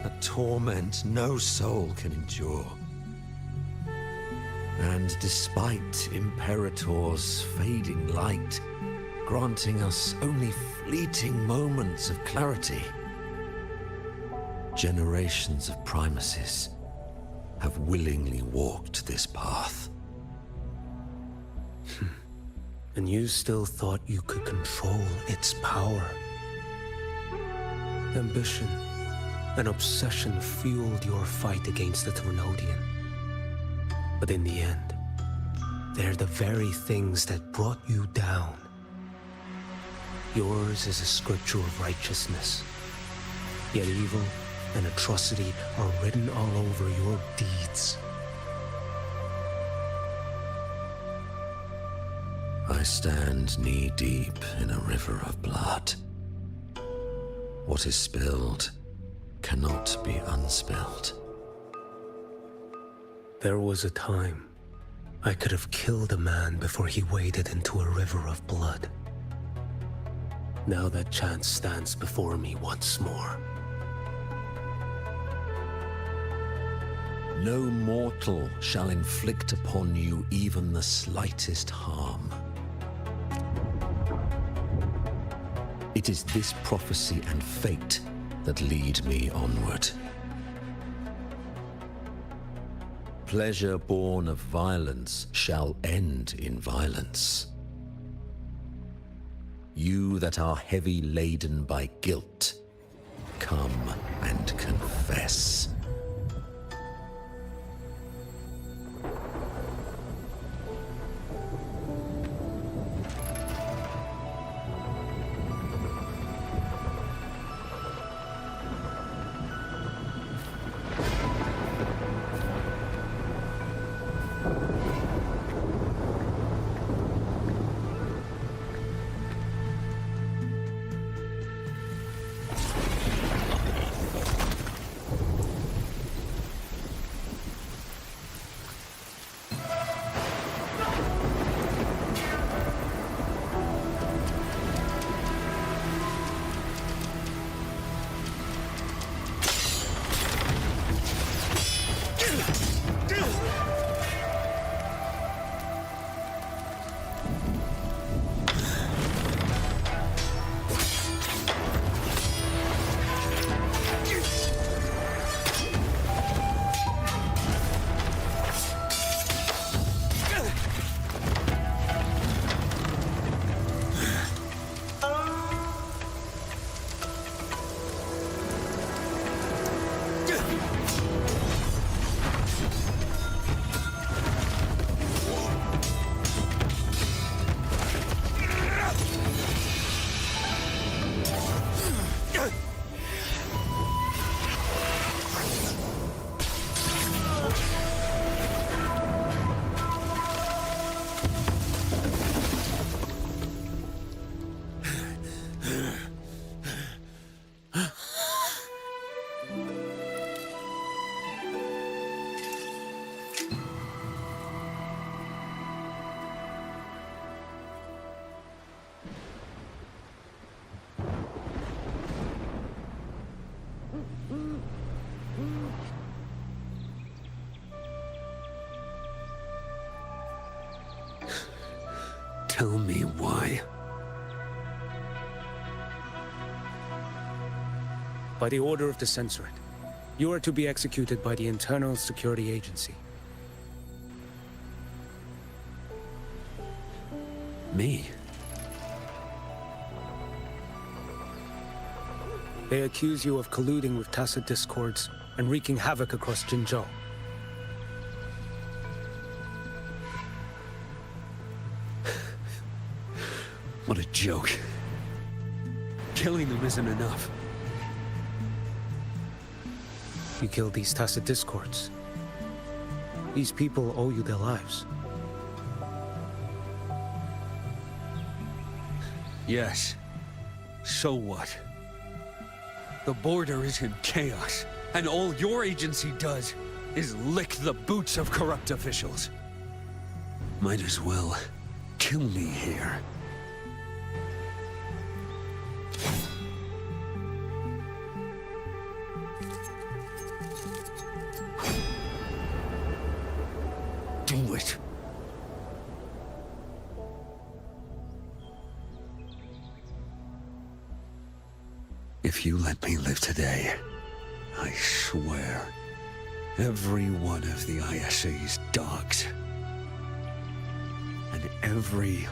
A torment no soul can endure. And despite Imperator's fading light, granting us only fleeting moments of clarity, generations of Primuses have willingly walked this path. And you still thought you could control its power. Ambition and obsession fueled your fight against the Threnodian. But in the end, they're the very things that brought you down. Yours is a scripture of righteousness, yet evil and atrocity are written all over your deeds. I stand knee-deep in a river of blood. What is spilled cannot be unspilled. There was a time I could have killed a man before he waded into a river of blood. Now that chance stands before me once more. No mortal shall inflict upon you even the slightest harm. It is this prophecy and fate that lead me onward. Pleasure born of violence shall end in violence. You that are heavy laden by guilt Come and confess. Tell me why. By the order of the Censorate, you are to be executed by the Internal Security Agency. Me? They accuse you of colluding with tacit discords and wreaking havoc across Jinzhou. What a joke. Killing them isn't enough. You killed these tacit discords. These people owe you their lives. Yes. So what? The border is in chaos, and all your agency does is lick the boots of corrupt officials. Might as well kill me here. Do it. If you let me live today, I swear, every one of the ISA's dogs, and every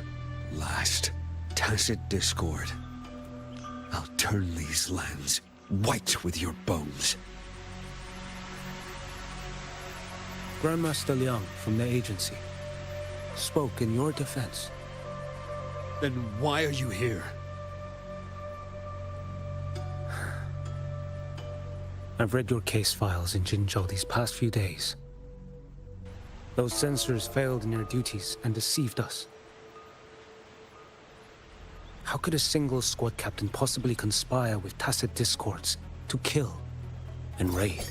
last tacit discord, I'll turn these lands white with your bones. Grandmaster Liang from the agency spoke in your defense. Then why are you here? I've read your case files in Jinzhou these past few days. Those censors failed in their duties and deceived us. How could a single squad captain possibly conspire with tacit discords to kill and raid?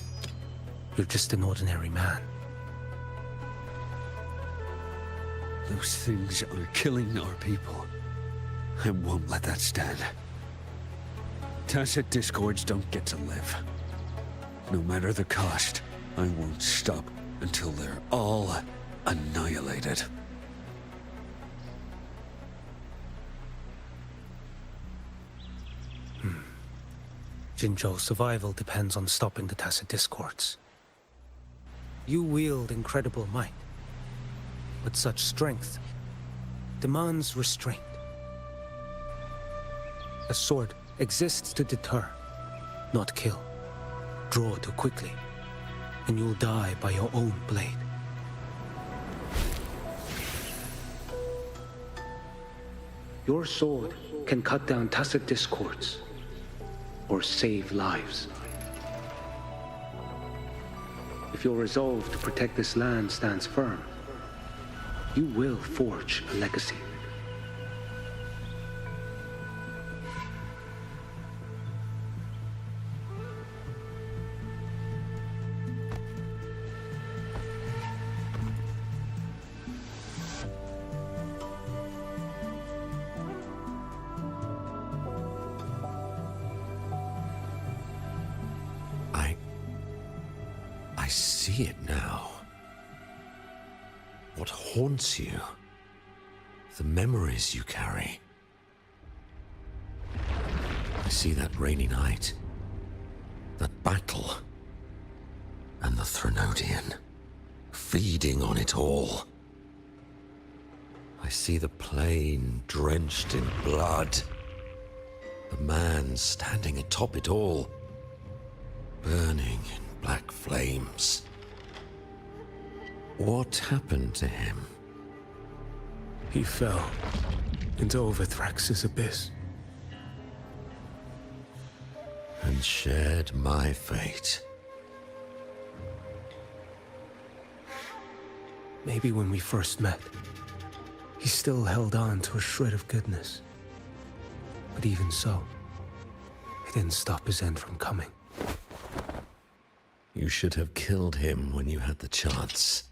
You're just an ordinary man. Those things are killing our people. I won't let that stand. Tacit discords don't get to live. No matter the cost, I won't stop until they're all annihilated. Jinzhou's survival depends on stopping the tacit discords. You wield incredible might, but such strength demands restraint. A sword exists to deter, not kill. Draw too quickly, and you'll die by your own blade. Your sword can cut down tacit discords, or save lives. If your resolve to protect this land stands firm, you will forge a legacy. I see it now. What haunts you? The memories you carry. I see that rainy night, that battle, and the Threnodian, feeding on it all. I see the plain drenched in blood, the man standing atop it all, burning in black flames. What happened to him? He fell into Overthrax's abyss. And shared my fate. Maybe when we first met, he still held on to a shred of goodness. But even so, it didn't stop his end from coming. You should have killed him when you had the chance.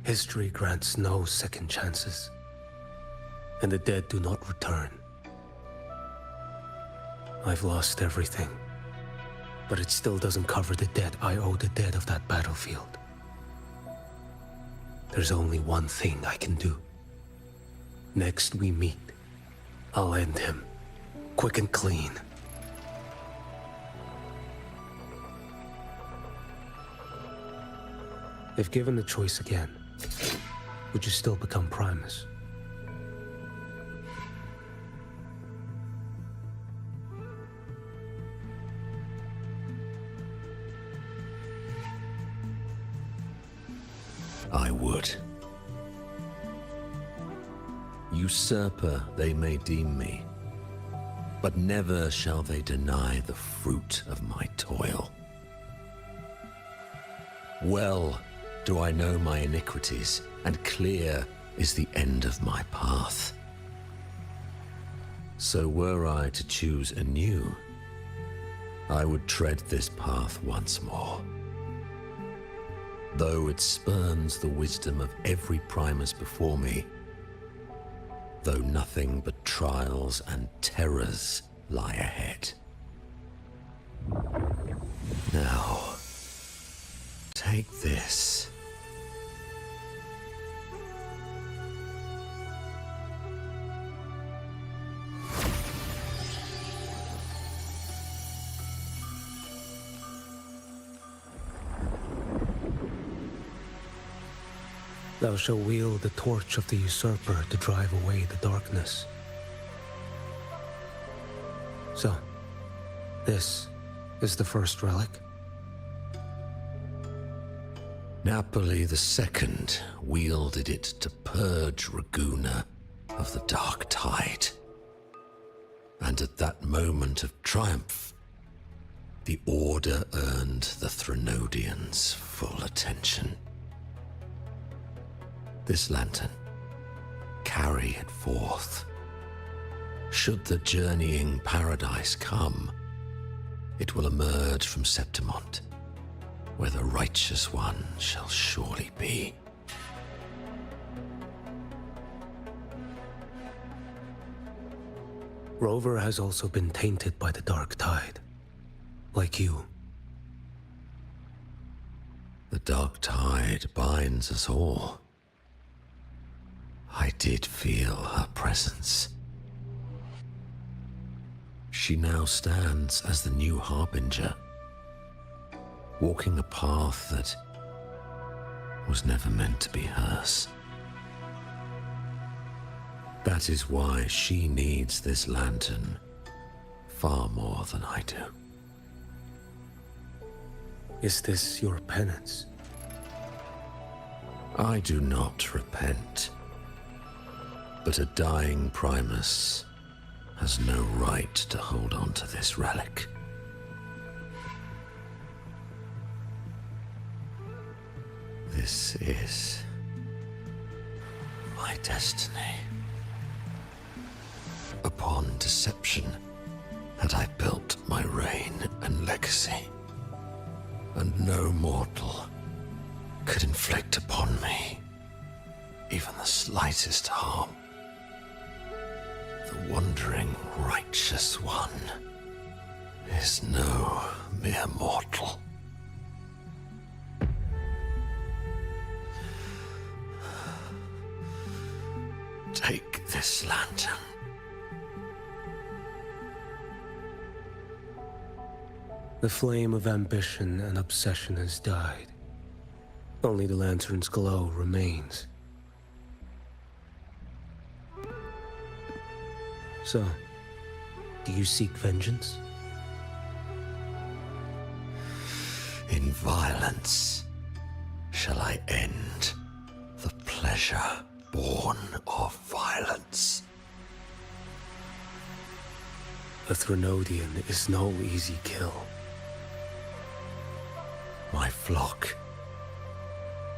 History grants no second chances, and the dead do not return. I've lost everything, but it still doesn't cover the debt I owe the dead of that battlefield. There's only one thing I can do. Next we meet, I'll end him, quick and clean. If given the choice again, would you still become Primus? I would. Usurper they may deem me, but never shall they deny the fruit of my toil. Well do I know my iniquities, and clear is the end of my path. So were I to choose anew, I would tread this path once more. Though it spurns the wisdom of every Primus before me, though nothing but trials and terrors lie ahead. Now, take this. Thou shalt wield the torch of the usurper to drive away the darkness. So, this is the first relic? Napoli II wielded it to purge Raguna of the dark tide. And at that moment of triumph, the Order earned the Threnodians' full attention. This lantern, carry it forth. Should the journeying paradise come, it will emerge from Septimont, where the righteous one shall surely be. Rover has also been tainted by the dark tide, like you. The dark tide binds us all. I did feel her presence. She now stands as the new harbinger, walking a path that was never meant to be hers. That is why she needs this lantern far more than I do. Is this your penance? I do not repent, but a dying Primus has no right to hold on to this relic. This is my destiny. Upon deception had I built my reign and legacy, and no mortal could inflict upon me even the slightest harm. The wandering righteous one is no mere mortal. Take this lantern. The flame of ambition and obsession has died. Only the lantern's glow remains. So, do you seek vengeance? In violence shall I end the pleasure born of violence. A Threnodian is no easy kill. My flock,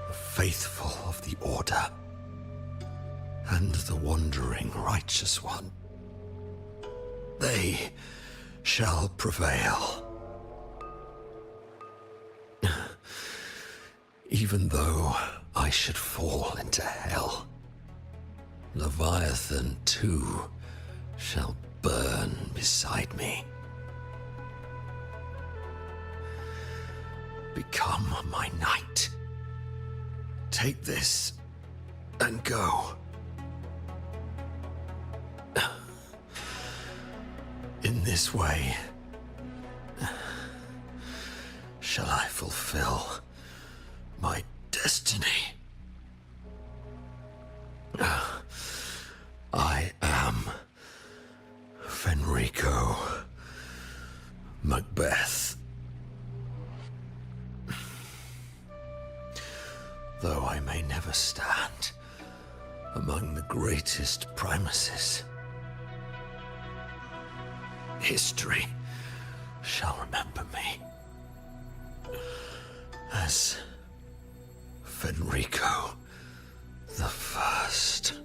the faithful of the Order, and the wandering righteous one, they shall prevail. Even though I should fall into hell, Leviathan too shall burn beside me. Become my knight. Take this and go. In this way, shall I fulfill my destiny. I am Fenrico Macbeth. Though I may never stand among the greatest Primuses, history shall remember me as Fenrico the First.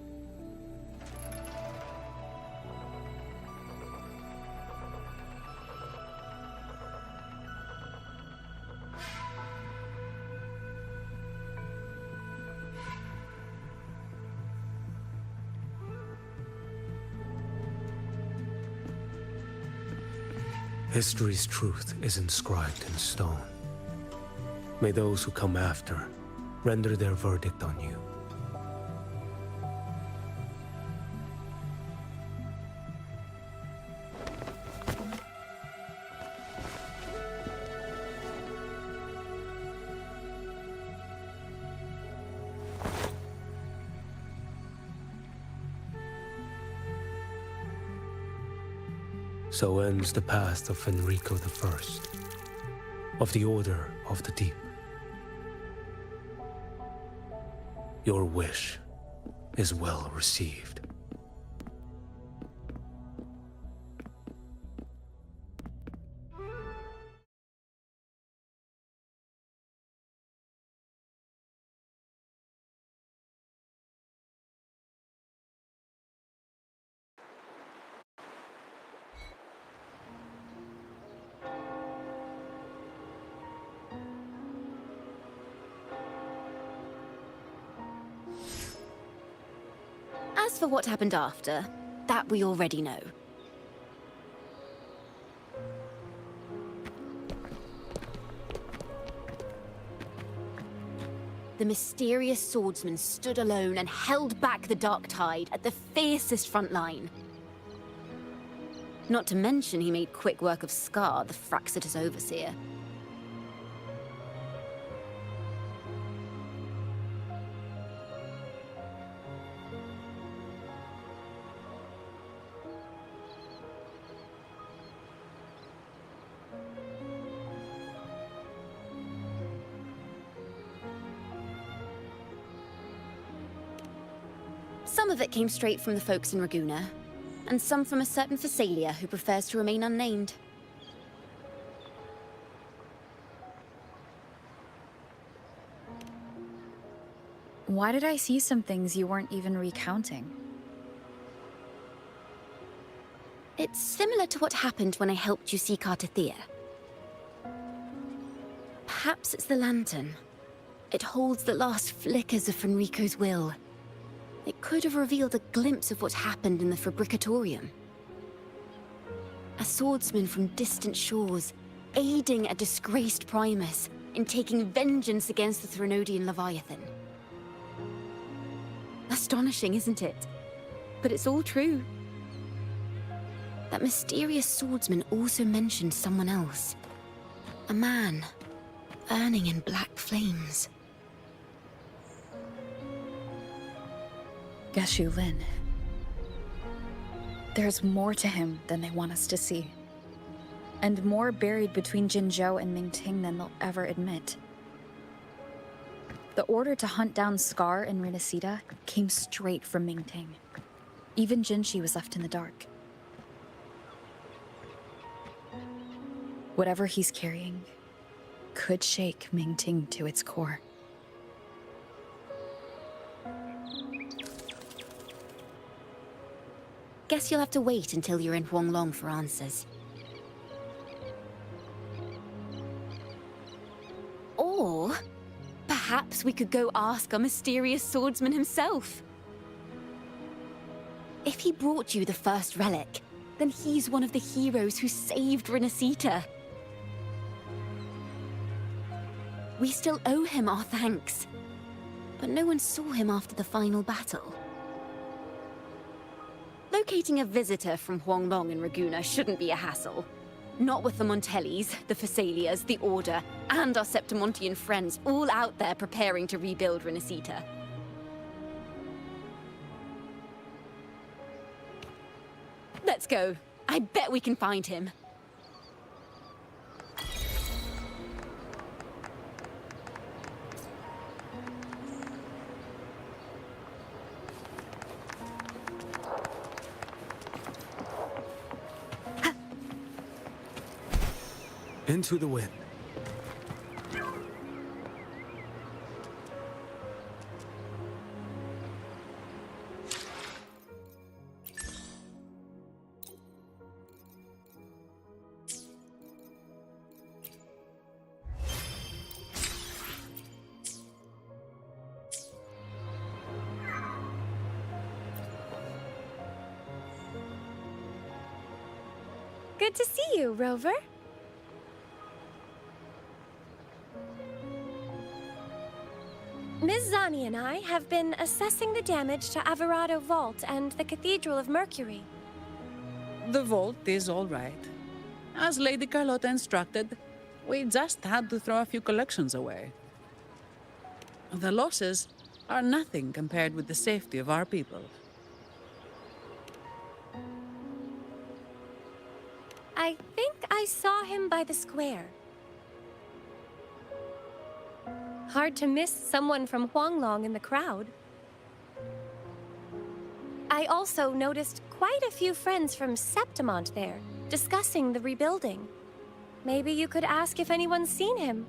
History's truth is inscribed in stone. May those who come after render their verdict on you. So ends the path of Fenrico the First, of the Order of the Deep. Your wish is well received. As for what happened after, that we already know. The mysterious swordsman stood alone and held back the Dark Tide at the fiercest front line. Not to mention he made quick work of Scar, the Fraxitous overseer. Some of it came straight from the folks in Raguna, and some from a certain Phasalia who prefers to remain unnamed. Why did I see some things you weren't even recounting? It's similar to what happened when I helped you seek Artathea. Perhaps it's the lantern. It holds the last flickers of Fenrico's will. It could have revealed a glimpse of what happened in the Fabricatorium. A swordsman from distant shores, aiding a disgraced Primus in taking vengeance against the Threnodian Leviathan. Astonishing, isn't it? But it's all true. That mysterious swordsman also mentioned someone else. A man, burning in black flames. Geshu Lin. There's more to him than they want us to see. And more buried between Jinzhou and Mingting than they'll ever admit. The order to hunt down Scar and Renacita came straight from Mingting. Even Jinshi was left in the dark. Whatever he's carrying could shake Mingting to its core. Guess you'll have to wait until you're in Huanglong for answers. Or perhaps we could go ask our mysterious swordsman himself. If he brought you the first relic, then he's one of the heroes who saved Renacita. We still owe him our thanks, but no one saw him after the final battle. Locating a visitor from Huanglong and Raguna shouldn't be a hassle. Not with the Montellis, the Phasalias, the Order, and our Septimontian friends all out there preparing to rebuild Renacita. Let's go. I bet we can find him. Into the wind. Good to see you, Rover. Ms. Zani and I have been assessing the damage to Averado Vault and the Cathedral of Mercury. The vault is all right. As Lady Carlotta instructed, we just had to throw a few collections away. The losses are nothing compared with the safety of our people. I think I saw him by the square. Hard to miss someone from Huanglong in the crowd. I also noticed quite a few friends from Septimont there, discussing the rebuilding. Maybe you could ask if anyone's seen him.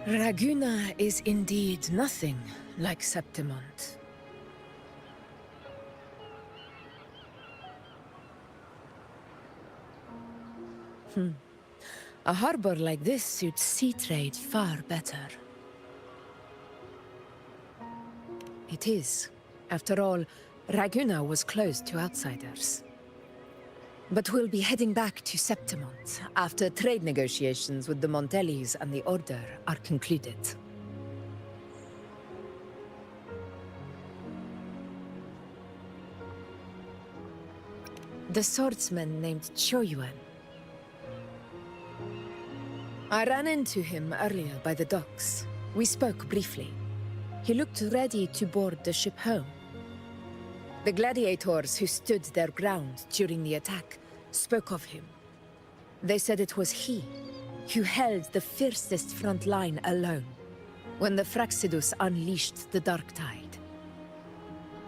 Raguna is indeed nothing like Septimont. A harbor like this suits sea trade far better. It is. After all, Raguna was closed to outsiders. But we'll be heading back to Septimont after trade negotiations with the Montellis and the Order are concluded. The swordsman named Choyuan. I ran into him earlier by the docks. We spoke briefly. He looked ready to board the ship home. The gladiators who stood their ground during the attack spoke of him. They said it was he who held the fiercest front line alone when the Fraxidus unleashed the Dark Tide.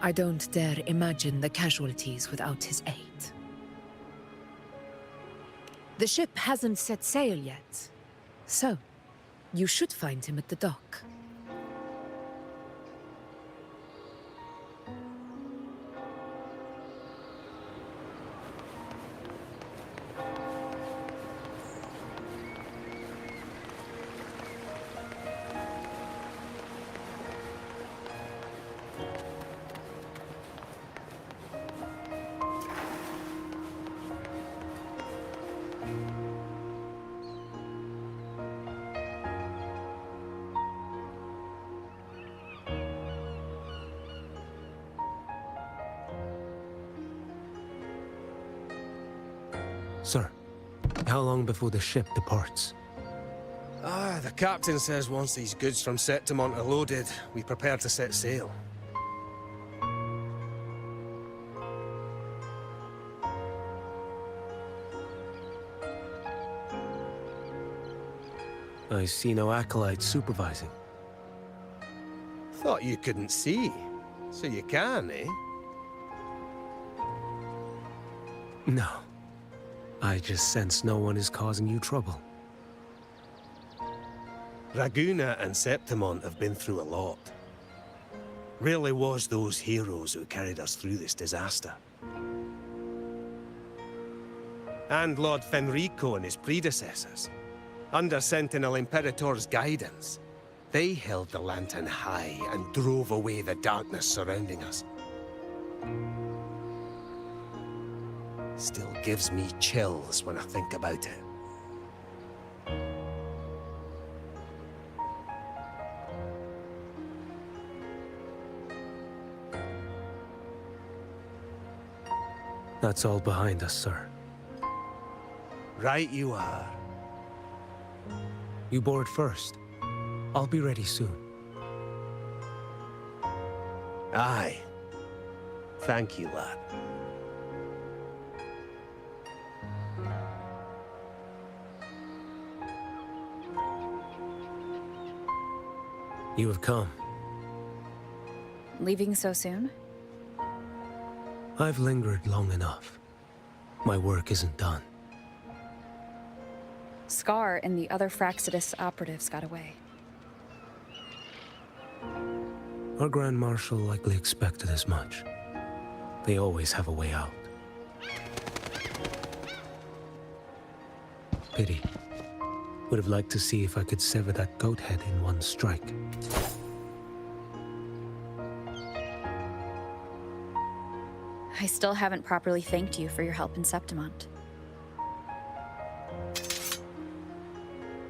I don't dare imagine the casualties without his aid. The ship hasn't set sail yet, so you should find him at the dock. Sir, how long before the ship departs? The captain says once these goods from Septimont are loaded, we prepare to set sail. I see no acolytes supervising. Thought you couldn't see, so you can, eh? No. I just sense no one is causing you trouble. Raguna and Septimont have been through a lot. Rarely was those heroes who carried us through this disaster. And Lord Fenrico and his predecessors, under Sentinel Imperator's guidance, they held the lantern high and drove away the darkness surrounding us. Still gives me chills when I think about it. That's all behind us, sir. Right you are. You board first. I'll be ready soon. Aye. Thank you, lad. You have come. Leaving so soon? I've lingered long enough. My work isn't done. Scar and the other Fraxidus operatives got away. Our Grand Marshal likely expected as much. They always have a way out. Pity. Would have liked to see if I could sever that goat head in one strike. I still haven't properly thanked you for your help in Septimont.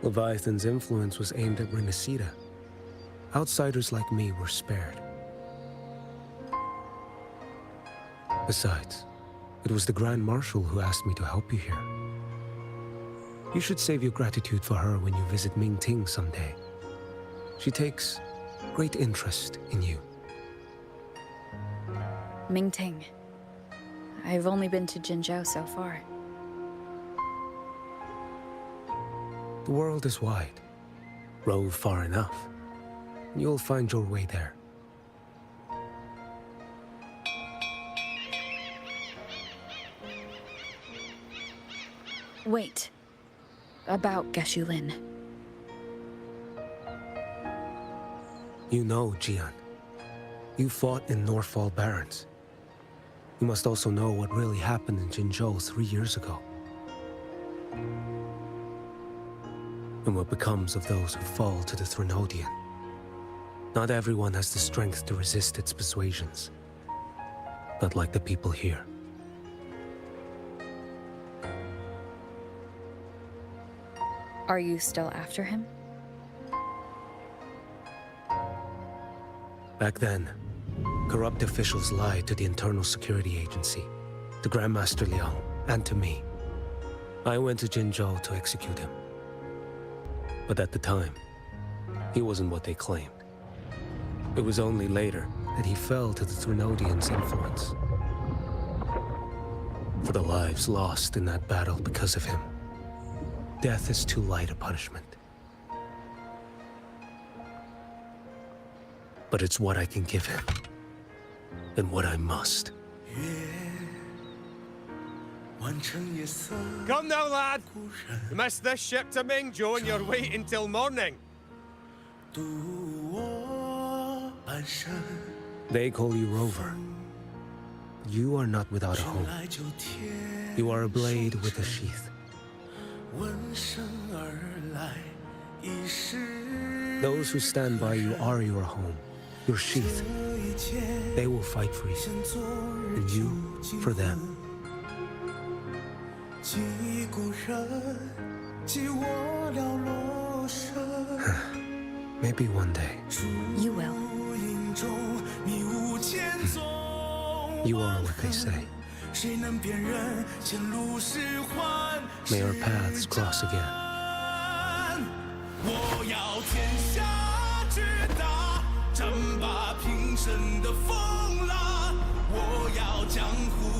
Leviathan's influence was aimed at Renacida. Outsiders like me were spared. Besides, it was the Grand Marshal who asked me to help you here. You should save your gratitude for her when you visit Mingting someday. She takes great interest in you. Mingting. I've only been to Jinzhou so far. The world is wide. Rove far enough, and you'll find your way there. Wait. About Geshu Lin. You know, Jian. You fought in Norfall Barrens. You must also know what really happened in Jinzhou 3 years ago. And what becomes of those who fall to the Threnodian. Not everyone has the strength to resist its persuasions. Not like the people here. Are you still after him? Back then, corrupt officials lied to the Internal Security Agency, to Grandmaster Liang, and to me. I went to Jinzhou to execute him. But at the time, he wasn't what they claimed. It was only later that he fell to the Threnodians' influence. For the lives lost in that battle because of him, death is too light a punishment. But it's what I can give him, and what I must. Come now, lad! You missed this ship to Mingzhou and you're waiting till morning. They call you Rover. You are not without a home. You are a blade with a sheath. Those who stand by you are your home, your sheath. They will fight for you, and you for them. Maybe one day. You will. You are what they say. May our paths cross again. 我要天下之大，战罢平生的风浪。我要江湖。